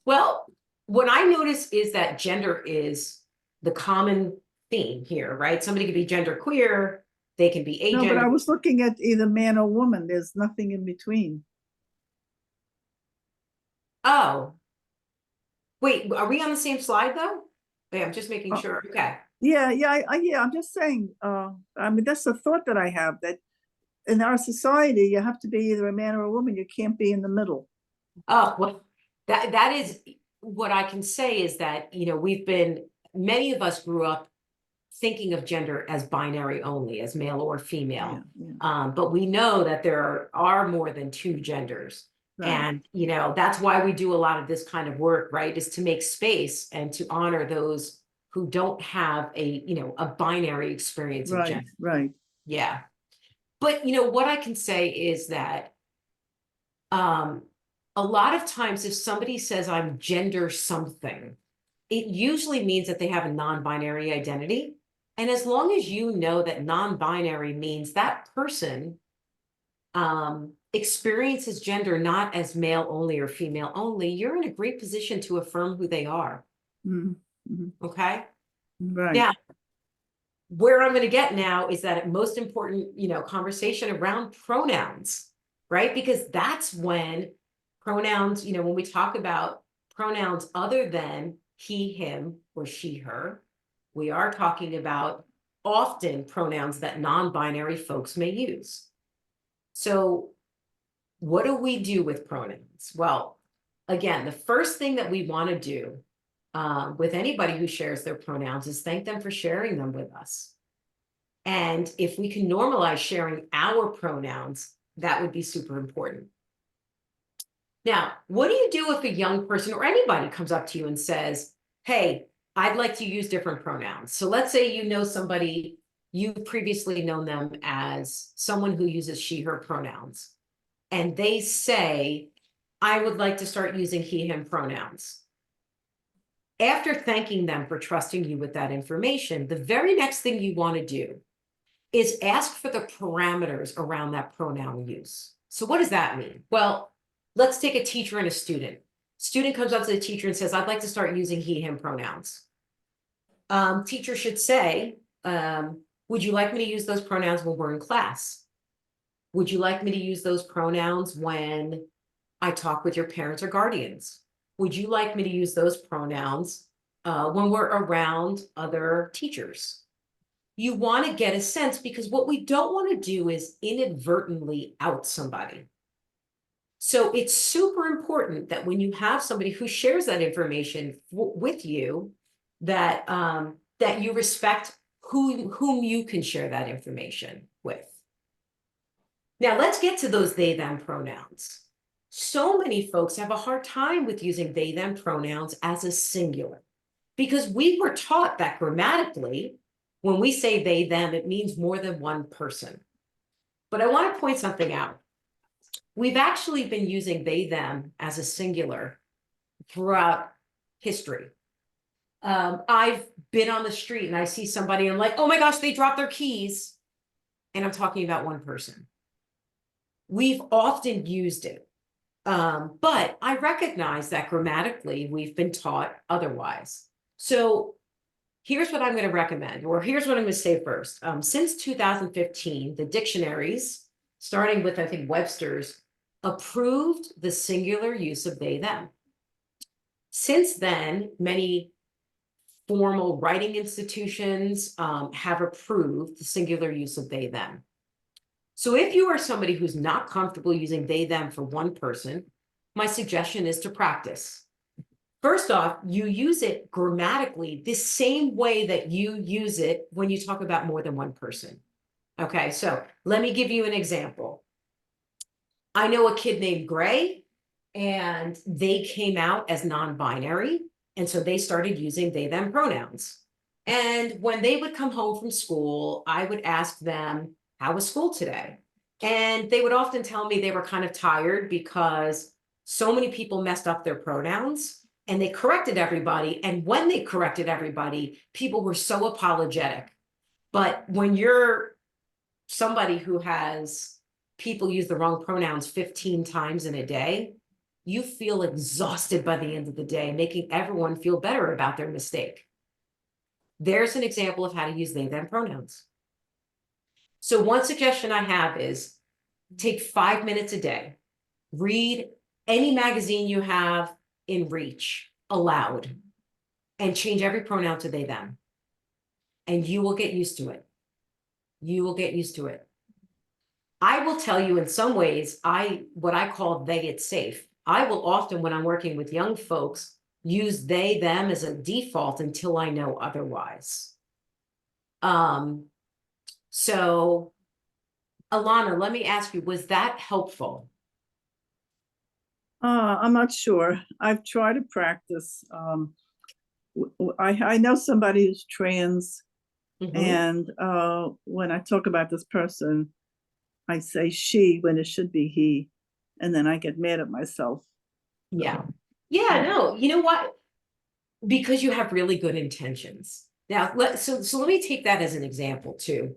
Well, what I notice is that gender is the common theme here, right? Somebody could be gender queer, they can be agender. No, but I was looking at either man or woman. There's nothing in between. Oh. Wait, are we on the same slide though? Wait, I'm just making sure. Okay. Yeah, I'm just saying, I mean, that's the thought that I have, that in our society, you have to be either a man or a woman. You can't be in the middle. Oh, well, that is what I can say is that, you know, many of us grew up thinking of gender as binary only, as male or female. Yeah. But we know that there are more than two genders. Right. And, you know, that's why we do a lot of this kind of work, right? Is to make space and to honor those who don't have a binary experience of gender. Right. Yeah. But, you know, what I can say is that a lot of times if somebody says I'm gender something, it usually means that they have a non-binary identity. And as long as you know that non-binary means that person experiences gender not as male only or female only, you're in a great position to affirm who they are. Mm-hmm. Okay. Right. Now, where I'm going to get now is that most important, conversation around pronouns, right? Because that's when pronouns, when we talk about pronouns other than he, him, or she, her, we are talking about often pronouns that non-binary folks may use. So what do we do with pronouns? Well, again, the first thing that we want to do with anybody who shares their pronouns is thank them for sharing them with us. And if we can normalize sharing our pronouns, that would be super important. Now, what do you do if a young person or anybody comes up to you and says, hey, I'd like to use different pronouns? So let's say you know somebody, you've previously known them as someone who uses she, her pronouns. And they say, I would like to start using he, him pronouns. After thanking them for trusting you with that information, the very next thing you want to do is ask for the parameters around that pronoun use. So what does that mean? Well, let's take a teacher and a student. Student comes up to the teacher and says, I'd like to start using he, him pronouns. Teacher should say, would you like me to use those pronouns when we're in class? Would you like me to use those pronouns when I talk with your parents or guardians? would you like me to use those pronouns when we're around other teachers? You want to get a sense, because what we don't want to do is inadvertently out somebody. So it's super important that when you have somebody who shares that information with you, that that you respect whom you can share that information with. Now let's get to those they them pronouns. So many folks have a hard time with using they them pronouns as a singular, because we were taught that grammatically, when we say they them, it means more than one person. But I want to point something out. We've actually been using they them as a singular throughout history. I've been on the street and I see somebody and I'm like, oh my gosh, they dropped their keys. And I'm talking about one person. We've often used it. But I recognize that grammatically we've been taught otherwise. So here's what I'm going to recommend, or here's what I'm going to say first. Since 2015, the dictionaries, starting with, I think, Webster's, approved the singular use of they, them. Since then, many formal writing institutions have approved the singular use of they, them. So if you are somebody who's not comfortable using they, them for one person, my suggestion is to practice. First off, you use it grammatically the same way that you use it when you talk about more than one person. Okay, so let me give you an example. I know a kid named Gray, and they came out as non-binary, and so they started using they, them pronouns. And when they would come home from school, I would ask them, how was school today? And they would often tell me they were kind of tired because so many people messed up their pronouns and they corrected everybody. And when they corrected everybody, people were so apologetic. But when you're somebody who has people use the wrong pronouns 15 times in a day, you feel exhausted by the end of the day, making everyone feel better about their mistake. There's an example of how to use they, them pronouns. So one suggestion I have is take 5 minutes a day, read any magazine you have in reach aloud, and change every pronoun to they, them. And you will get used to it. You will get used to it. I will tell you, in some ways, what I call they it safe. I will often, when I'm working with young folks, use they, them as a default until I know otherwise. So Alana, let me ask you, was that helpful? I'm not sure. I've tried to practice. I know somebody who's trans, Mhm. and when I talk about this person, I say she when it should be he, and then I get mad at myself. Yeah. Yeah, no, you know what? Because you have really good intentions. Now, so let me take that as an example too.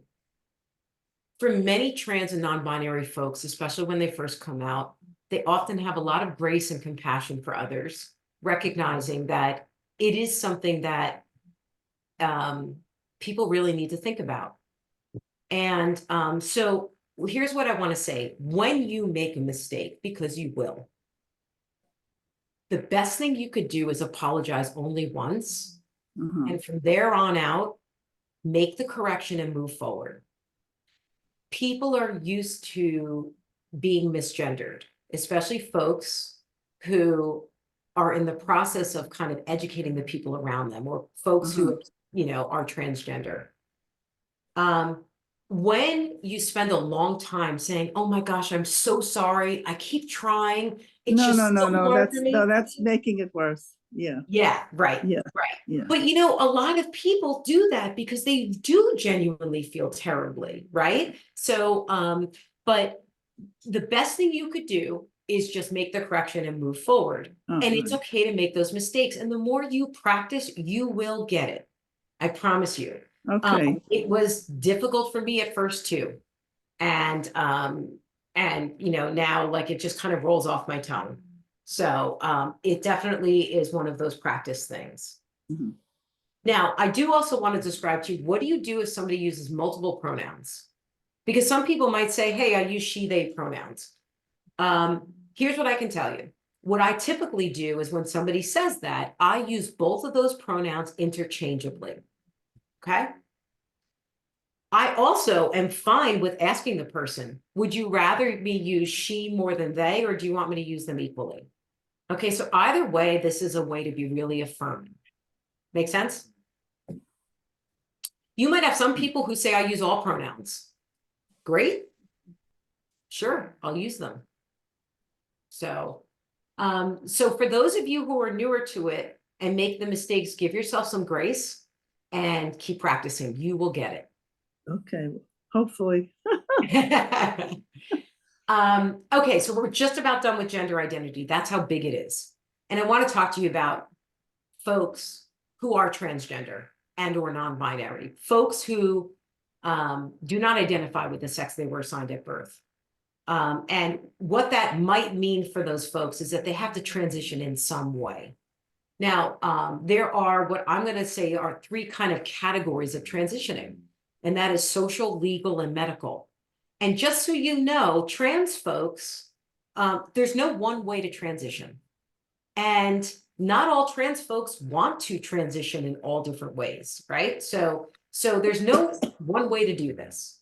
For many trans and non-binary folks, especially when they first come out, they often have a lot of grace and compassion for others, recognizing that it is something that people really need to think about. And so here's what I want to say. When you make a mistake, because you will, the best thing you could do is apologize only once. Mhm. And from there on out, make the correction and move forward. People are used to being misgendered, especially folks who are in the process of kind of educating the people around them, or folks who, are transgender. When you spend a long time saying, oh my gosh, I'm so sorry, I keep trying, it's No, just no, no, so no. hard for me. That's making it worse. Yeah. Yeah, right. Yeah. Right. Yeah. But a lot of people do that because they do genuinely feel terribly, right? So, but the best thing you could do is just make the correction and move forward. And it's okay to make those mistakes. And the more you practice, you will get it. I promise you. Okay. It was difficult for me at first too. And now like it just kind of rolls off my tongue. So it definitely is one of those practice things. Mhm. Now, I do also want to describe to you, what do you do if somebody uses multiple pronouns? Because some people might say, hey, I use she, they pronouns. Here's what I can tell you. what I typically do is when somebody says that, I use both of those pronouns interchangeably. Okay. I also am fine with asking the person, would you rather me use she more than they, or do you want me to use them equally? Okay, so either way, this is a way to be really affirming. Make sense? You might have some people who say I use all pronouns. Great. Sure, I'll use them. So for those of you who are newer to it and make the mistakes, give yourself some grace and keep practicing. You will get it. Okay, hopefully. Okay, so we're just about done with gender identity. That's how big it is. And I want to talk to you about folks who are transgender and or non-binary, folks who do not identify with the sex they were assigned at birth. And what that might mean for those folks is that they have to transition in some way. Now, there are what I'm going to say are three kind of categories of transitioning, and that is social, legal, and medical. And just so you know, trans folks, there's no one way to transition. And not all trans folks want to transition in all different ways, right? So there's no one way to do this.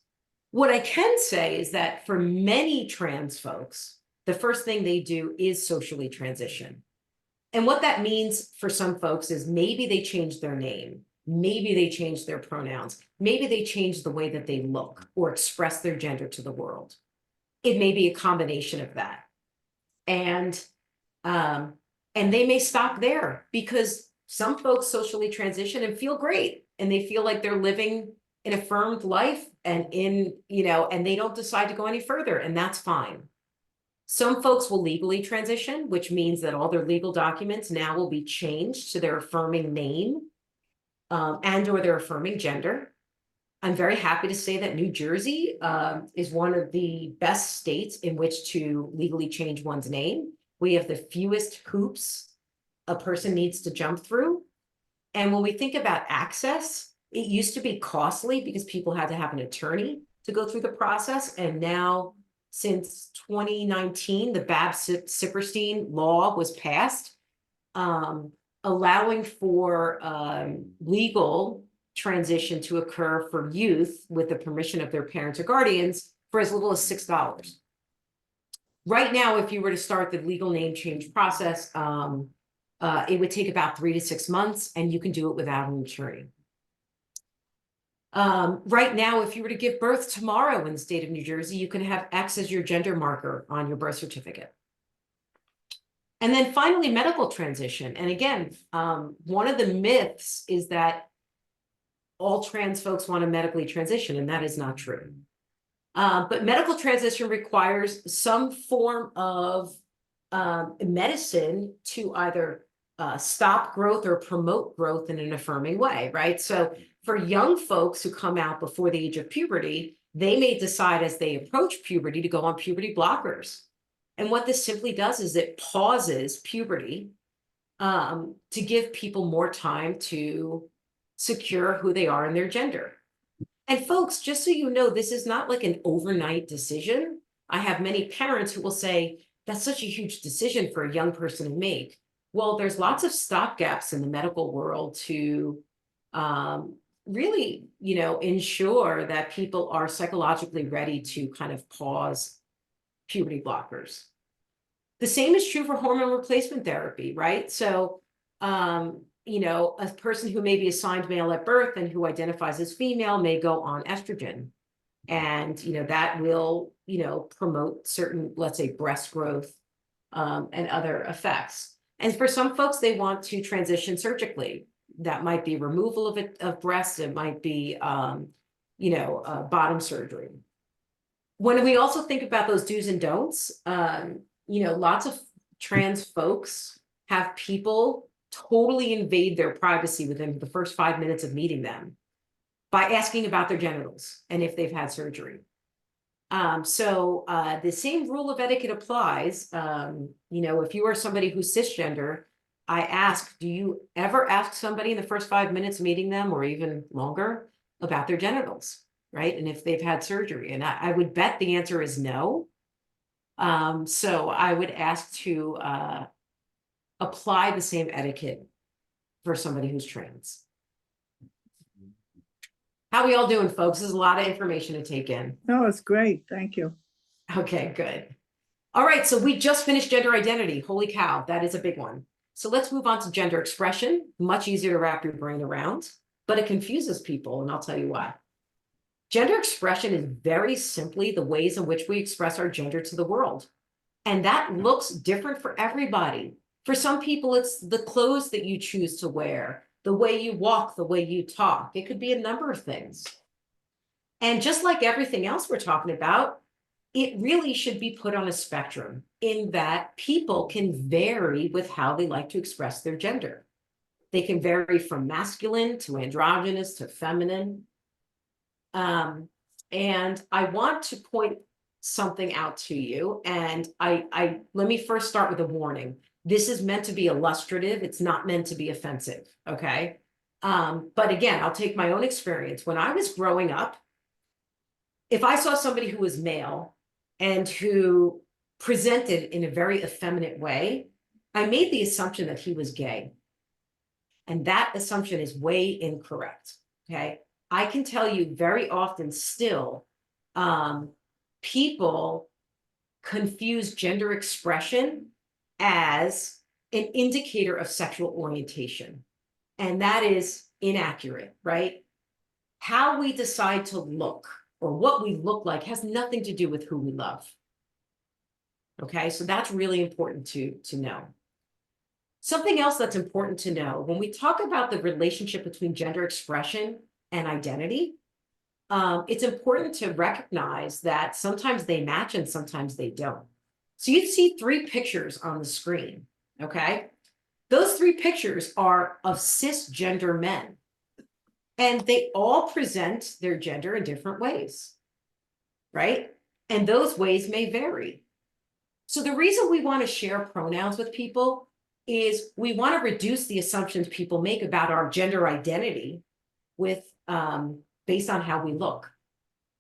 What I can say is that for many trans folks, the first thing they do is socially transition. And what that means for some folks is maybe they change their name, maybe they change their pronouns, maybe they change the way that they look or express their gender to the world. It may be a combination of that. And they may stop there because some folks socially transition and feel great and they feel like they're living an affirmed life and and they don't decide to go any further, and that's fine. Some folks will legally transition, which means that all their legal documents now will be changed to their affirming name and or their affirming gender. I'm very happy to say that New Jersey is one of the best states in which to legally change one's name. We have the fewest hoops a person needs to jump through. And when we think about access, it used to be costly because people had to have an attorney to go through the process. And now, since 2019, the Babs-Sipperstein law was passed, allowing for legal transition to occur for youth with the permission of their parents or guardians for as little as $6. Right now, if you were to start the legal name change process, it would take about 3 to 6 months, and you can do it without an attorney. Right now, if you were to give birth tomorrow in the state of New Jersey, you can have X as your gender marker on your birth certificate. And then finally, medical transition. And again, one of the myths is that all trans folks want to medically transition, and that is not true. But medical transition requires some form of medicine to either stop growth or promote growth in an affirming way, right? So for young folks who come out before the age of puberty, they may decide as they approach puberty to go on puberty blockers. And what this simply does is it pauses puberty to give people more time to secure who they are in their gender. And folks, just so you know, this is not like an overnight decision. I have many parents who will say, that's such a huge decision for a young person to make. Well, there's lots of stopgaps in the medical world to really, ensure that people are psychologically ready to kind of pause puberty blockers. The same is true for hormone replacement therapy, right? So, a person who may be assigned male at birth and who identifies as female may go on estrogen. And, that will, promote certain, let's say, breast growth and other effects. And for some folks, they want to transition surgically. That might be removal of breasts. It might be, bottom surgery. When we also think about those do's and don'ts, lots of trans folks have people totally invade their privacy within the first 5 minutes of meeting them by asking about their genitals and if they've had surgery. So the same rule of etiquette applies. If you are somebody who's cisgender, I ask, do you ever ask somebody in the first 5 minutes meeting them or even longer about their genitals, right? And if they've had surgery? And I would bet the answer is no. So I would ask to apply the same etiquette for somebody who's trans. How we all doing, folks? There's a lot of information to take in. No, it's great. Thank you. Okay, good. All right, so we just finished gender identity. Holy cow, that is a big one. So let's move on to gender expression. Much easier to wrap your brain around, but it confuses people, and I'll tell you why. Gender expression is very simply the ways in which we express our gender to the world. And that looks different for everybody. For some people, it's the clothes that you choose to wear, the way you walk, the way you talk. It could be a number of things. And just like everything else we're talking about, it really should be put on a spectrum in that people can vary with how they like to express their gender. They can vary from masculine to androgynous to feminine. And I want to point something out to you. And I let me first start with a warning. This is meant to be illustrative. It's not meant to be offensive. Okay. But again, I'll take my own experience. When I was growing up, if I saw somebody who was male and who presented in a very effeminate way, I made the assumption that he was gay. And that assumption is way incorrect. Okay. I can tell you very often still, people confuse gender expression as an indicator of sexual orientation. And that is inaccurate, right? How we decide to look or what we look like has nothing to do with who we love. Okay, so that's really important to know. Something else that's important to know, when we talk about the relationship between gender expression and identity, it's important to recognize that sometimes they match and sometimes they don't. So you see 3 pictures on the screen, okay? Those 3 pictures are of cisgender men, and they all present their gender in different ways, right? And those ways may vary. So the reason we want to share pronouns with people is we want to reduce the assumptions people make about our gender identity with based on how we look,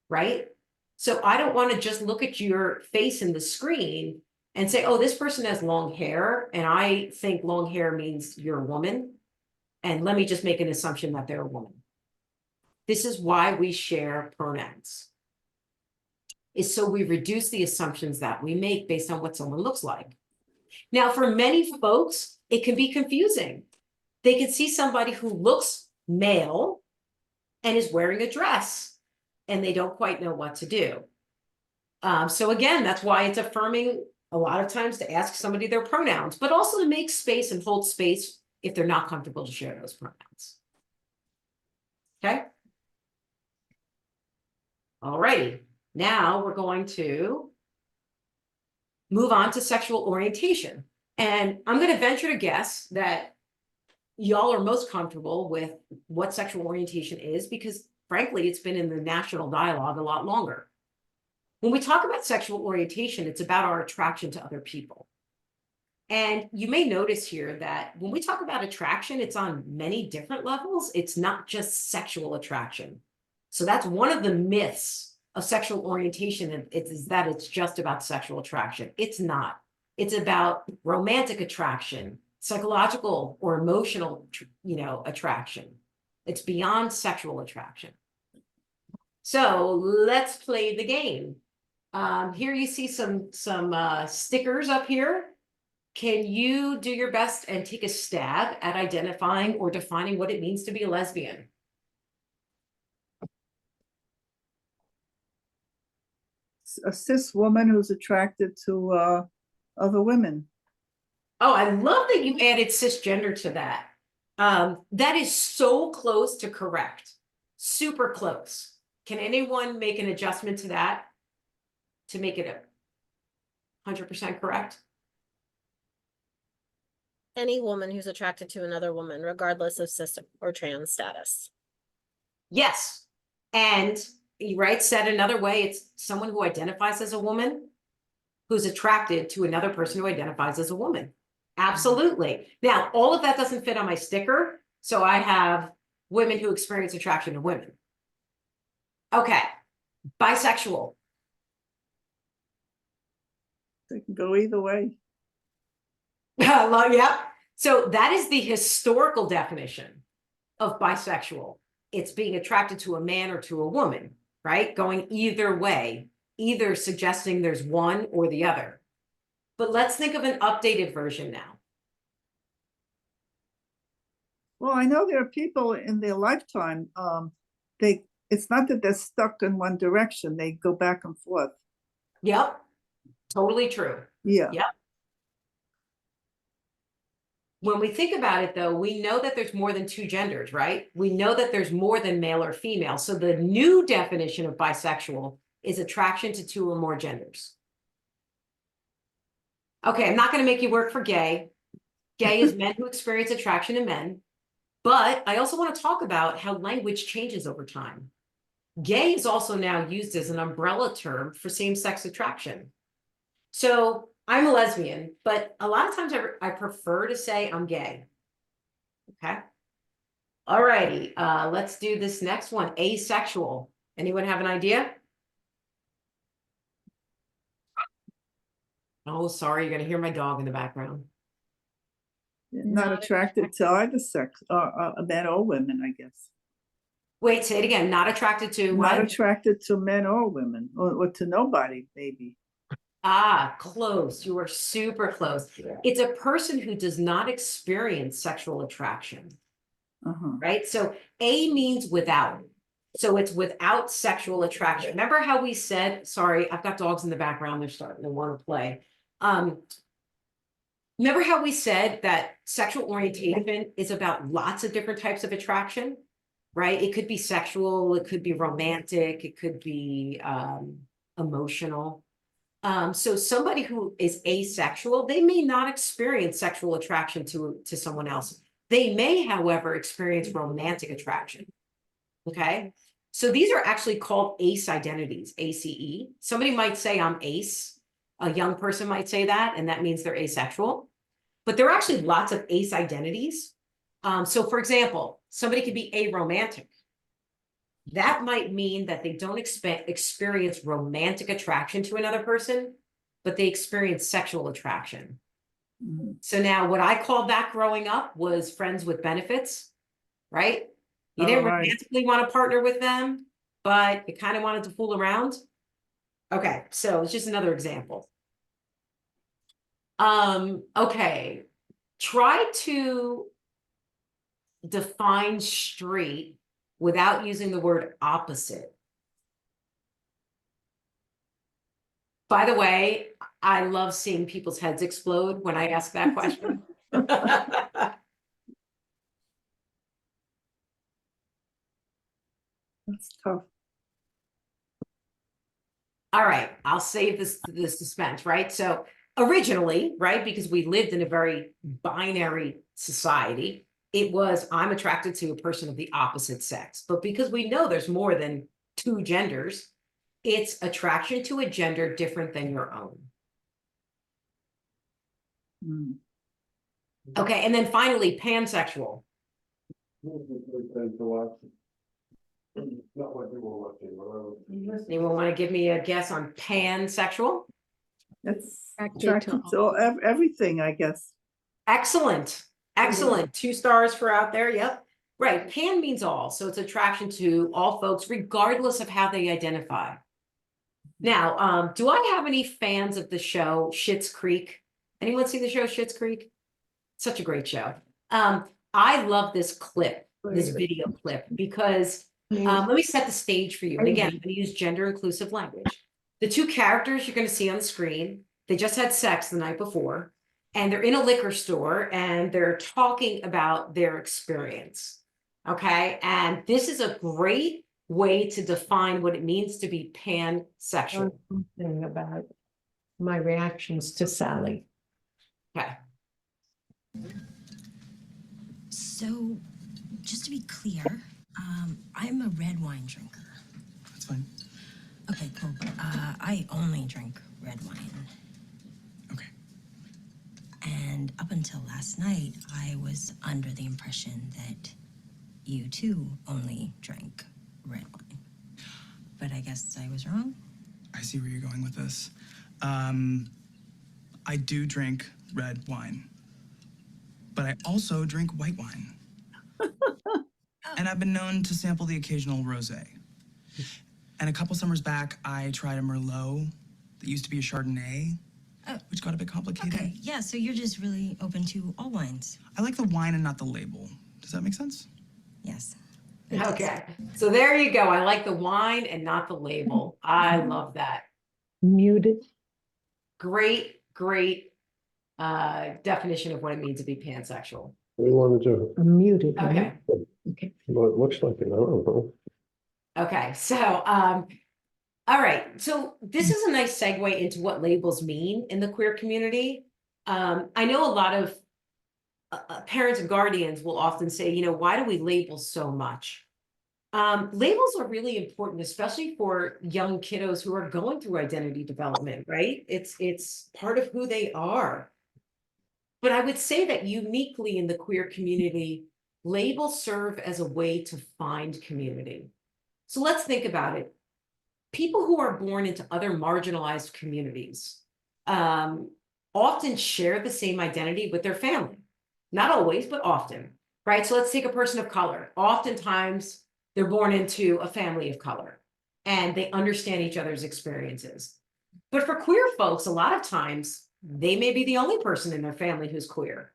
right? So I don't want to just look at your face in the screen and say, oh, this person has long hair, and I think long hair means you're a woman, and let me just make an assumption that they're a woman. This is why we share pronouns, is so we reduce the assumptions that we make based on what someone looks like. Now, for many folks, it can be confusing. They can see somebody who looks male and is wearing a dress, and they don't quite know what to do. So again, that's why it's affirming a lot of times to ask somebody their pronouns, but also to make space and hold space if they're not comfortable to share those pronouns. Okay? All righty. Now we're going to move on to sexual orientation. And I'm going to venture to guess that y'all are most comfortable with what sexual orientation is because, frankly, it's been in the national dialogue a lot longer. When we talk about sexual orientation, it's about our attraction to other people. And you may notice here that when we talk about attraction, it's on many different levels. It's not just sexual attraction. So that's one of the myths of sexual orientation is that it's just about sexual attraction. It's not. It's about romantic attraction, psychological or emotional, attraction. It's beyond sexual attraction. So let's play the game. Here you see some stickers up here. Can you do your best and take a stab at identifying or defining what it means to be a lesbian? A cis woman who's attracted to other women. Oh, I love that you added cisgender to that. That is so close to correct. Super close. Can anyone make an adjustment to that to make it 100% correct? Any woman who's attracted to another woman, regardless of cis or trans status. Yes. And said another way, it's someone who identifies as a woman who's attracted to another person who identifies as a woman. Absolutely. Now, all of that doesn't fit on my sticker. So I have women who experience attraction to women. Okay. Bisexual. They can go either way. Well, yeah. So that is the historical definition of bisexual. It's being attracted to a man or to a woman, right? Going either way, either suggesting there's one or the other. But let's think of an updated version now. Well, I know there are people in their lifetime, it's not that they're stuck in one direction, they go back and forth. Yep, totally true. Yeah. Yep. When we think about it, though, we know that there's more than two genders, right? We know that there's more than male or female. So the new definition of bisexual is attraction to two or more genders. Okay, I'm not going to make you work for gay. Gay is men who experience attraction to men. But I also want to talk about how language changes over time. Gay is also now used as an umbrella term for same-sex attraction. So I'm a lesbian, but a lot of times I prefer to say I'm gay. Okay. All righty. Let's do this next one. Asexual. Anyone have an idea? Oh, sorry. You're going to hear my dog in the background. Not attracted to either sex, men or women, I guess. Wait, say it again. Not attracted to Not what? attracted to men or women, or to nobody, maybe. Ah, close. You are super close. It's a person who does not experience sexual attraction, right? So A means without. So it's without sexual attraction. Remember how we said, sorry, I've got dogs in the background. They're starting to want to play. Remember how we said that sexual orientation is about lots of different types of attraction, right? It could be sexual, it could be romantic, it could be emotional. So somebody who is asexual, they may not experience sexual attraction to someone else. They may, however, experience romantic attraction. Okay. So these are actually called ace identities, ACE. Somebody might say I'm ace. A young person might say that, and that means they're asexual. But there are actually lots of ace identities. So for example, somebody could be aromantic. That might mean that they don't experience romantic attraction to another person, but they experience sexual attraction. So now what I called that growing up was friends with benefits, right? You didn't romantically want to partner with them, but you kind of wanted to fool around. Okay, so it's just another example. Okay, try to define straight without using the word opposite. By the way, I love seeing people's heads explode when I ask that question. That's tough. All right, I'll save this suspense, right? So originally, right, because we lived in a very binary society, it was I'm attracted to a person of the opposite sex. But because we know there's more than two genders, it's attraction to a gender different than your own. Okay, and then finally, pansexual. Anyone want to give me a guess on pansexual? That's Attracted attracted to everything, I guess. Excellent. Excellent. 2 stars for out there. Yep. Right. Pan means all. So it's attraction to all folks, regardless of how they identify. Now, do I have any fans of the show Schitt's Creek? Anyone see the show Schitt's Creek? Such a great show. I love this clip, this video clip, because let me set the stage for you. And again, I'm going to use gender inclusive language. The 2 characters you're going to see on the screen, they just had sex the night before, and they're in a liquor store and they're talking about their experience. Okay. And this is a great way to define what it means to be pansexual. Something about my reactions to Sally. Okay. So, just to be clear, I'm a red wine drinker. That's fine. Okay, cool. I only drink red wine. Okay. And up until last night, I was under the impression that you too only drank red wine. But I guess I was wrong. I see where you're going with this. I do drink red wine. but I also drink white wine. And I've been known to sample the occasional rosé. And a couple summers back, I tried a Merlot that used to be a Chardonnay, which got a bit complicated. Okay, yeah, so you're just really open to all wines. I like the wine and not the label. Does that make sense? Yes. Okay, so there you go. I like the wine and not the label. I love that. Muted. Great, great definition of what it means to be pansexual. What do you want to do? Muted. Okay. Well, it looks like it. I don't know. Okay, so all right. So this is a nice segue into what labels mean in the queer community. I know a lot of parents and guardians will often say, you know, why do we label so much? Labels are really important, especially for young kiddos who are going through identity development, right? It's part of who they are. But I would say that uniquely in the queer community, labels serve as a way to find community. So let's think about it. People who are born into other marginalized communities often share the same identity with their family. Not always, but often, right? So let's take a person of color. Oftentimes, they're born into a family of color and they understand each other's experiences. But for queer folks, a lot of times, they may be the only person in their family who's queer.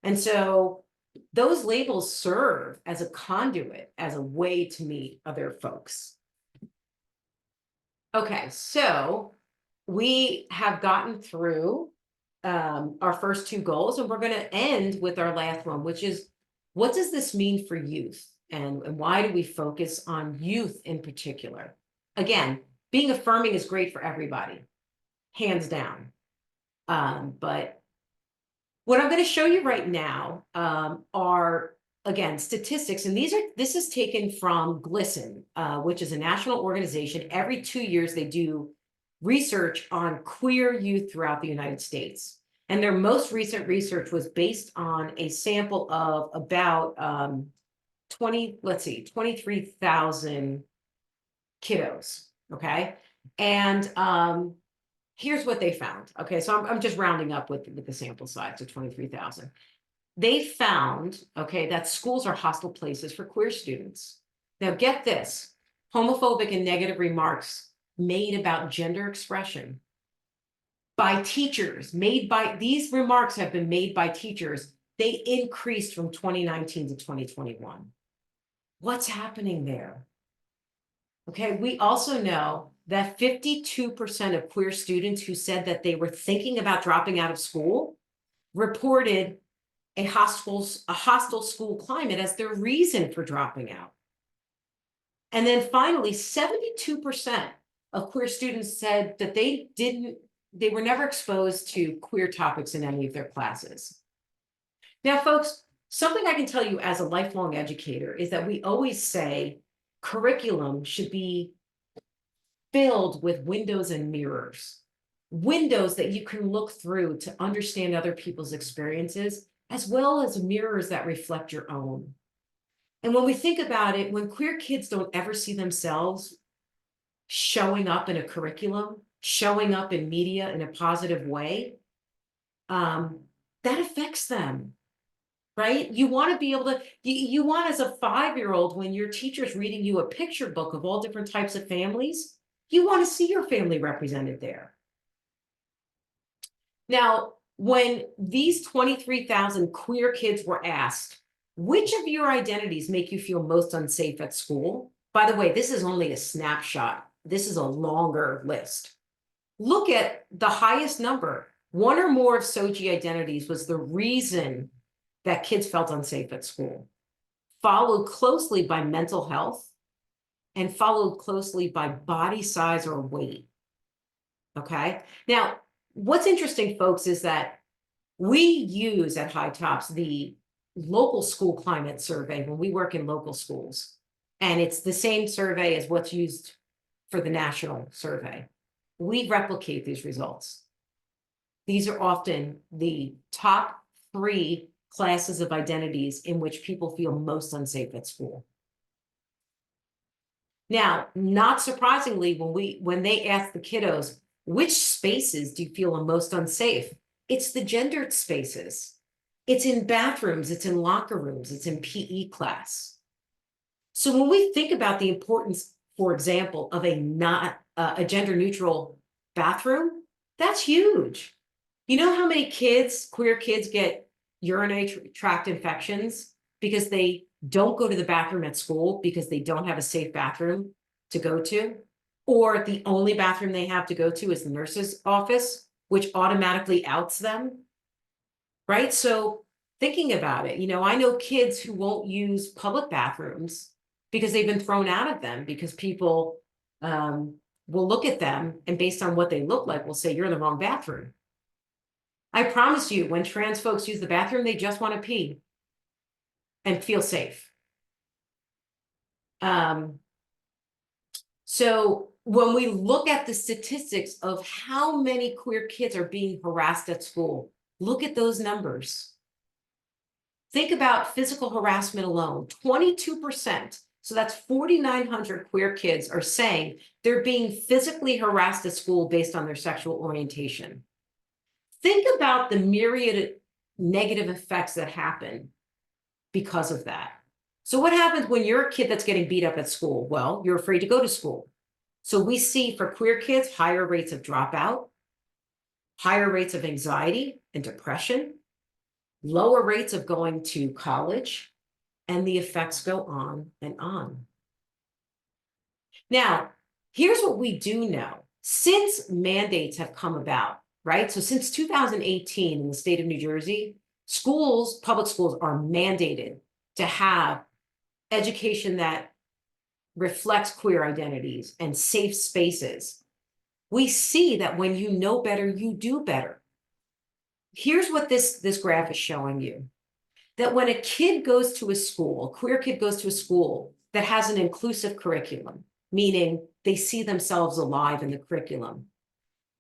And so those labels serve as a conduit, as a way to meet other folks. Okay, so we have gotten through our first two goals, and we're going to end with our last one, which is, what does this mean for youth? And why do we focus on youth in particular? Again, being affirming is great for everybody, hands down. But what I'm going to show you right now are, again, statistics, and this is taken from GLSEN, which is a national organization. Every 2 years, they do research on queer youth throughout the United States. And their most recent research was based on a sample of about 23,000 kiddos, okay? And here's what they found. Okay, so I'm just rounding up with the sample size to 23,000. They found, okay, that schools are hostile places for queer students. Now get this, homophobic and negative remarks made about gender expression by teachers, these remarks have been made by teachers. They increased from 2019 to 2021. What's happening there? Okay, we also know that 52% of queer students who said that they were thinking about dropping out of school reported a hostile school climate as their reason for dropping out. And then finally, 72% of queer students said that they were never exposed to queer topics in any of their classes. Now, folks, something I can tell you as a lifelong educator is that we always say curriculum should be filled with windows and mirrors, windows that you can look through to understand other people's experiences, as well as mirrors that reflect your own. And when we think about it, when queer kids don't ever see themselves showing up in a curriculum, showing up in media in a positive way, that affects them, right? You want to be able to, you want as a 5-year-old, when your teacher's reading you a picture book of all different types of families, you want to see your family represented there. Now, when these 23,000 queer kids were asked, which of your identities make you feel most unsafe at school? By the way, this is only a snapshot. This is a longer list. Look at the highest number. One or more of SOGI identities was the reason that kids felt unsafe at school, followed closely by mental health, and followed closely by body size or weight. Okay. Now, what's interesting, folks, is that we use at HiTops the local school climate survey when we work in local schools. And it's the same survey as what's used for the national survey. We replicate these results. These are often the top 3 classes of identities in which people feel most unsafe at school. Now, not surprisingly, when they ask the kiddos, which spaces do you feel are most unsafe? It's the gendered spaces. It's in bathrooms, it's in locker rooms, it's in PE class. So when we think about the importance, for example, of a gender neutral bathroom, that's huge. You know how many kids, queer kids, get urinary tract infections because they don't go to the bathroom at school because they don't have a safe bathroom to go to? Or the only bathroom they have to go to is the nurse's office, which automatically outs them, right? So thinking about it, I know kids who won't use public bathrooms because they've been thrown out of them because people will look at them and based on what they look like, will say, you're in the wrong bathroom. I promise you, when trans folks use the bathroom, they just want to pee and feel safe. So when we look at the statistics of how many queer kids are being harassed at school, look at those numbers. Think about physical harassment alone, 22%. So that's 4,900 queer kids are saying they're being physically harassed at school based on their sexual orientation. Think about the myriad negative effects that happen because of that. So what happens when you're a kid that's getting beat up at school? Well, you're afraid to go to school. So we see for queer kids, higher rates of dropout, higher rates of anxiety and depression, lower rates of going to college, and the effects go on and on. Now, here's what we do know. Since mandates have come about, right? So since 2018 in the state of New Jersey, schools, public schools are mandated to have education that reflects queer identities and safe spaces. We see that when you know better, you do better. Here's what this graph is showing you. That when a kid goes to a school, a queer kid goes to a school that has an inclusive curriculum, meaning they see themselves alive in the curriculum,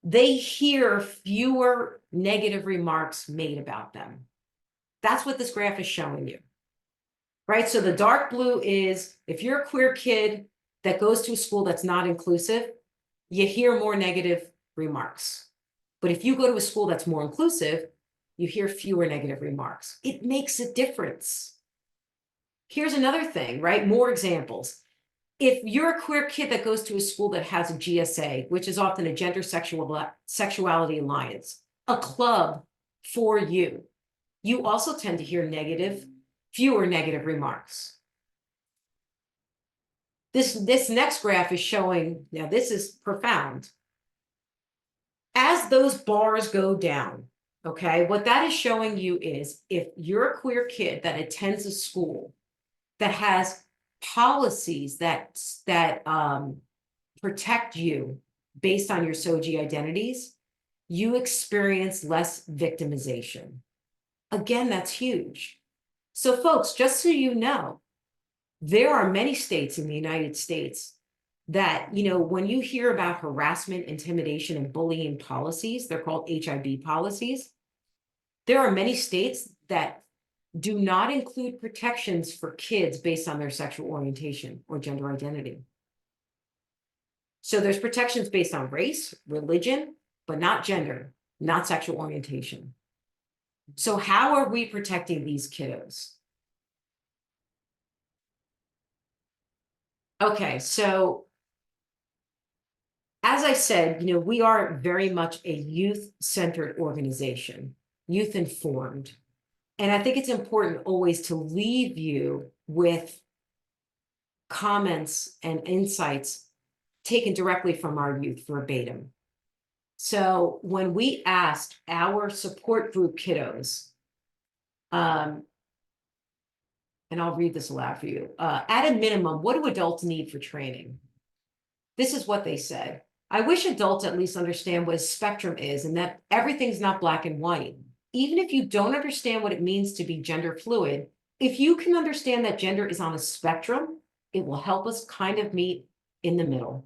they hear fewer negative remarks made about them. That's what this graph is showing you, right? So the dark blue is if you're a queer kid that goes to a school that's not inclusive, you hear more negative remarks. But if you go to a school that's more inclusive, you hear fewer negative remarks. It makes a difference. Here's another thing, right? More examples. If you're a queer kid that goes to a school that has a GSA, which is often a gender sexuality alliance, a club for you, you also tend to hear fewer negative remarks. This next graph is showing, now this is profound. As those bars go down, okay, what that is showing you is if you're a queer kid that attends a school that has policies that protect you based on your SOGI identities, you experience less victimization. Again, that's huge. So folks, just so you know, there are many states in the United States that, when you hear about harassment, intimidation, and bullying policies, they're called HIB policies. There are many states that do not include protections for kids based on their sexual orientation or gender identity. So there's protections based on race, religion, but not gender, not sexual orientation. So how are we protecting these kiddos? Okay, so as I said, we are very much a youth-centered organization, youth-informed. And I think it's important always to leave you with comments and insights taken directly from our youth verbatim. So when we asked our support group kiddos, and I'll read this aloud for you, at a minimum, what do adults need for training? This is what they said. I wish adults at least understand what a spectrum is and that everything's not black and white. Even if you don't understand what it means to be gender fluid, if you can understand that gender is on a spectrum, it will help us kind of meet in the middle.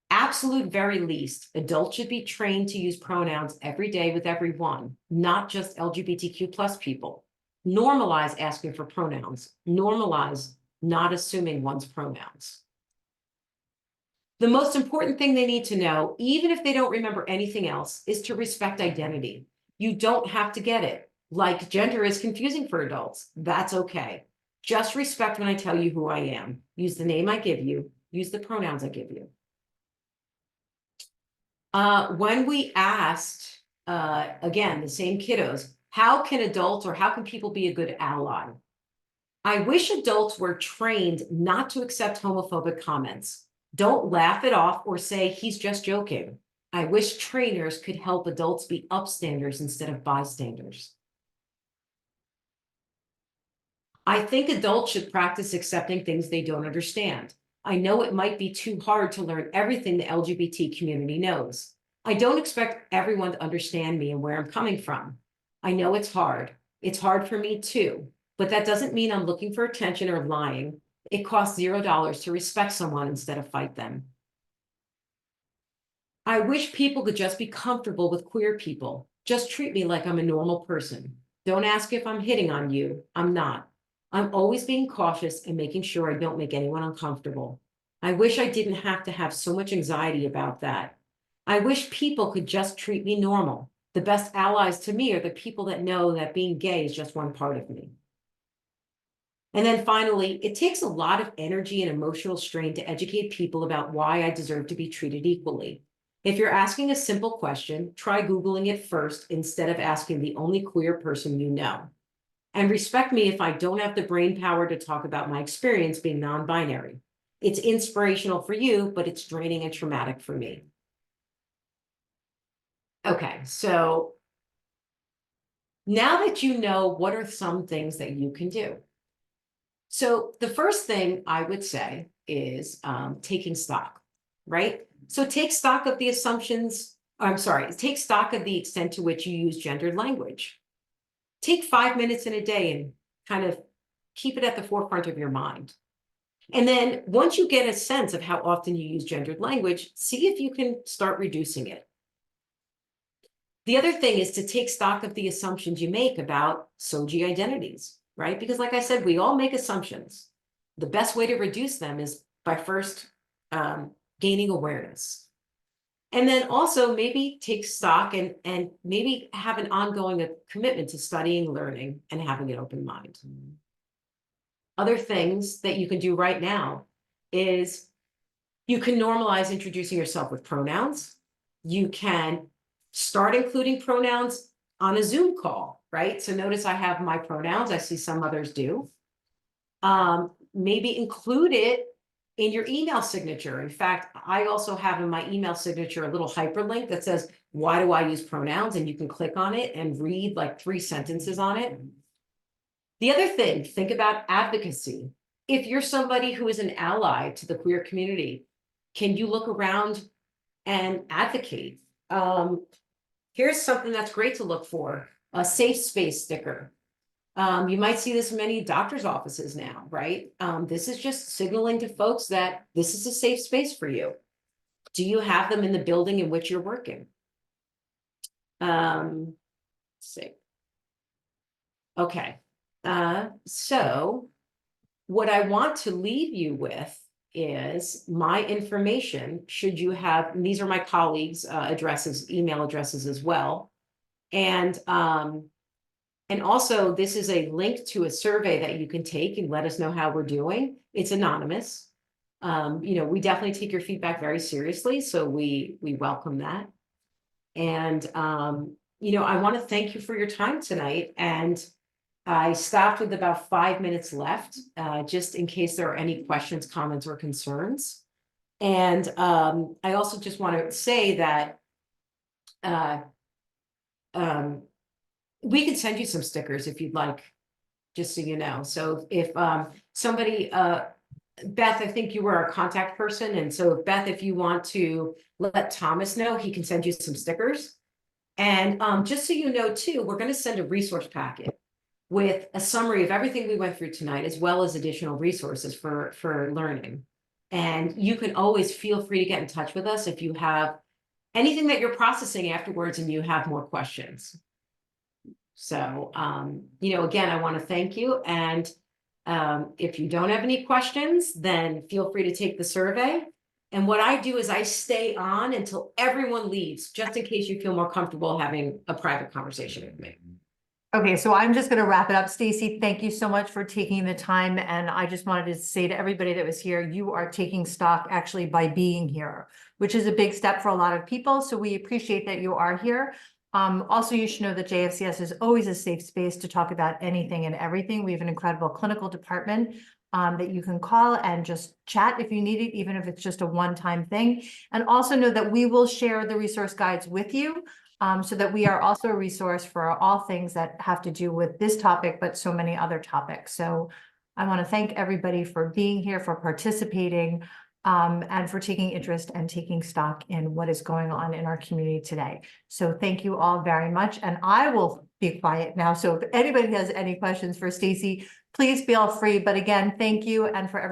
Absolute very least, adults should be trained to use pronouns every day with everyone, not just LGBTQ+ people. Normalize asking for pronouns. Normalize not assuming one's pronouns. The most important thing they need to know, even if they don't remember anything else, is to respect identity. You don't have to get it. Like gender is confusing for adults. That's okay. Just respect when I tell you who I am. Use the name I give you. Use the pronouns I give you. When we asked, again, the same kiddos, how can adults or how can people be a good ally? I wish adults were trained not to accept homophobic comments. Don't laugh it off or say he's just joking. I wish trainers could help adults be upstanders instead of bystanders. I think adults should practice accepting things they don't understand. I know it might be too hard to learn everything the LGBT community knows. I don't expect everyone to understand me and where I'm coming from. I know it's hard. It's hard for me too, but that doesn't mean I'm looking for attention or lying. It costs $0 to respect someone instead of fight them. I wish people could just be comfortable with queer people. Just treat me like I'm a normal person. Don't ask if I'm hitting on you. I'm not. I'm always being cautious and making sure I don't make anyone uncomfortable. I wish I didn't have to have so much anxiety about that. I wish people could just treat me normal. The best allies to me are the people that know that being gay is just one part of me. And then finally, it takes a lot of energy and emotional strain to educate people about why I deserve to be treated equally. If you're asking a simple question, try Googling it first instead of asking the only queer person you know. And respect me if I don't have the brain power to talk about my experience being non-binary. It's inspirational for you, but it's draining and traumatic for me. Okay, so now that you know, what are some things that you can do? So the first thing I would say is taking stock, right? So take stock of the assumptions, take stock of the extent to which you use gendered language. Take 5 minutes in a day and kind of keep it at the forefront of your mind. And then once you get a sense of how often you use gendered language, see if you can start reducing it. The other thing is to take stock of the assumptions you make about SOGI identities, right? Because like I said, we all make assumptions. The best way to reduce them is by first gaining awareness. And then also maybe take stock and maybe have an ongoing commitment to studying, learning, and having an open mind. Other things that you can do right now is you can normalize introducing yourself with pronouns. You can start including pronouns on a Zoom call, right? So notice I have my pronouns. I see some others do. Maybe include it in your email signature. In fact, I also have in my email signature a little hyperlink that says, why do I use pronouns? And you can click on it and read like 3 sentences on it. The other thing, think about advocacy. If you're somebody who is an ally to the queer community, can you look around and advocate? Here's something that's great to look for, a safe space sticker. You might see this in many doctors' offices now, right? This is just signaling to folks that this is a safe space for you. Do you have them in the building in which you're working? Let's see. Okay. So what I want to leave you with is my information, should you have, and these are my colleagues' addresses, email addresses as well. And also this is a link to a survey that you can take and let us know how we're doing. It's anonymous. You know, we definitely take your feedback very seriously, so we welcome that. And you know, I want to thank you for your time tonight. And I stopped with about 5 minutes left, just in case there are any questions, comments, or concerns. And I also just want to say that we can send you some stickers if you'd like, just so you know. So if somebody, Beth, I think you were our contact person. And so Beth, if you want to let Thomas know, he can send you some stickers. And just so you know too, we're going to send a resource packet with a summary of everything we went through tonight, as well as additional resources for learning. And you can always feel free to get in touch with us if you have anything that you're processing afterwards and you have more questions. So, you know, again, I want to thank you. And if you don't have any questions, then feel free to take the survey. And what I do is I stay on until everyone leaves, just in case you feel more comfortable having a private conversation with me. Okay, so I'm just gonna wrap it up. Stacy, thank you so much for taking the time. And I just wanted to say to everybody that was here, you are taking stock actually by being here, which is a big step for a lot of people. So we appreciate that you are here. Also, you should know that JFCS is always a safe space to talk about anything and everything. We have an incredible clinical department that you can call and just chat if you need it, even if it's just a one-time thing. And also know that we will share the resource guides with you. So that we are also a resource for all things that have to do with this topic, but so many other topics. So I want to thank everybody for being here, for participating, and for taking interest and taking stock in what is going on in our community today. So thank you all very much. And I will be quiet now. So if anybody has any questions for Stacy, please feel free. But again, thank you. And for everybody.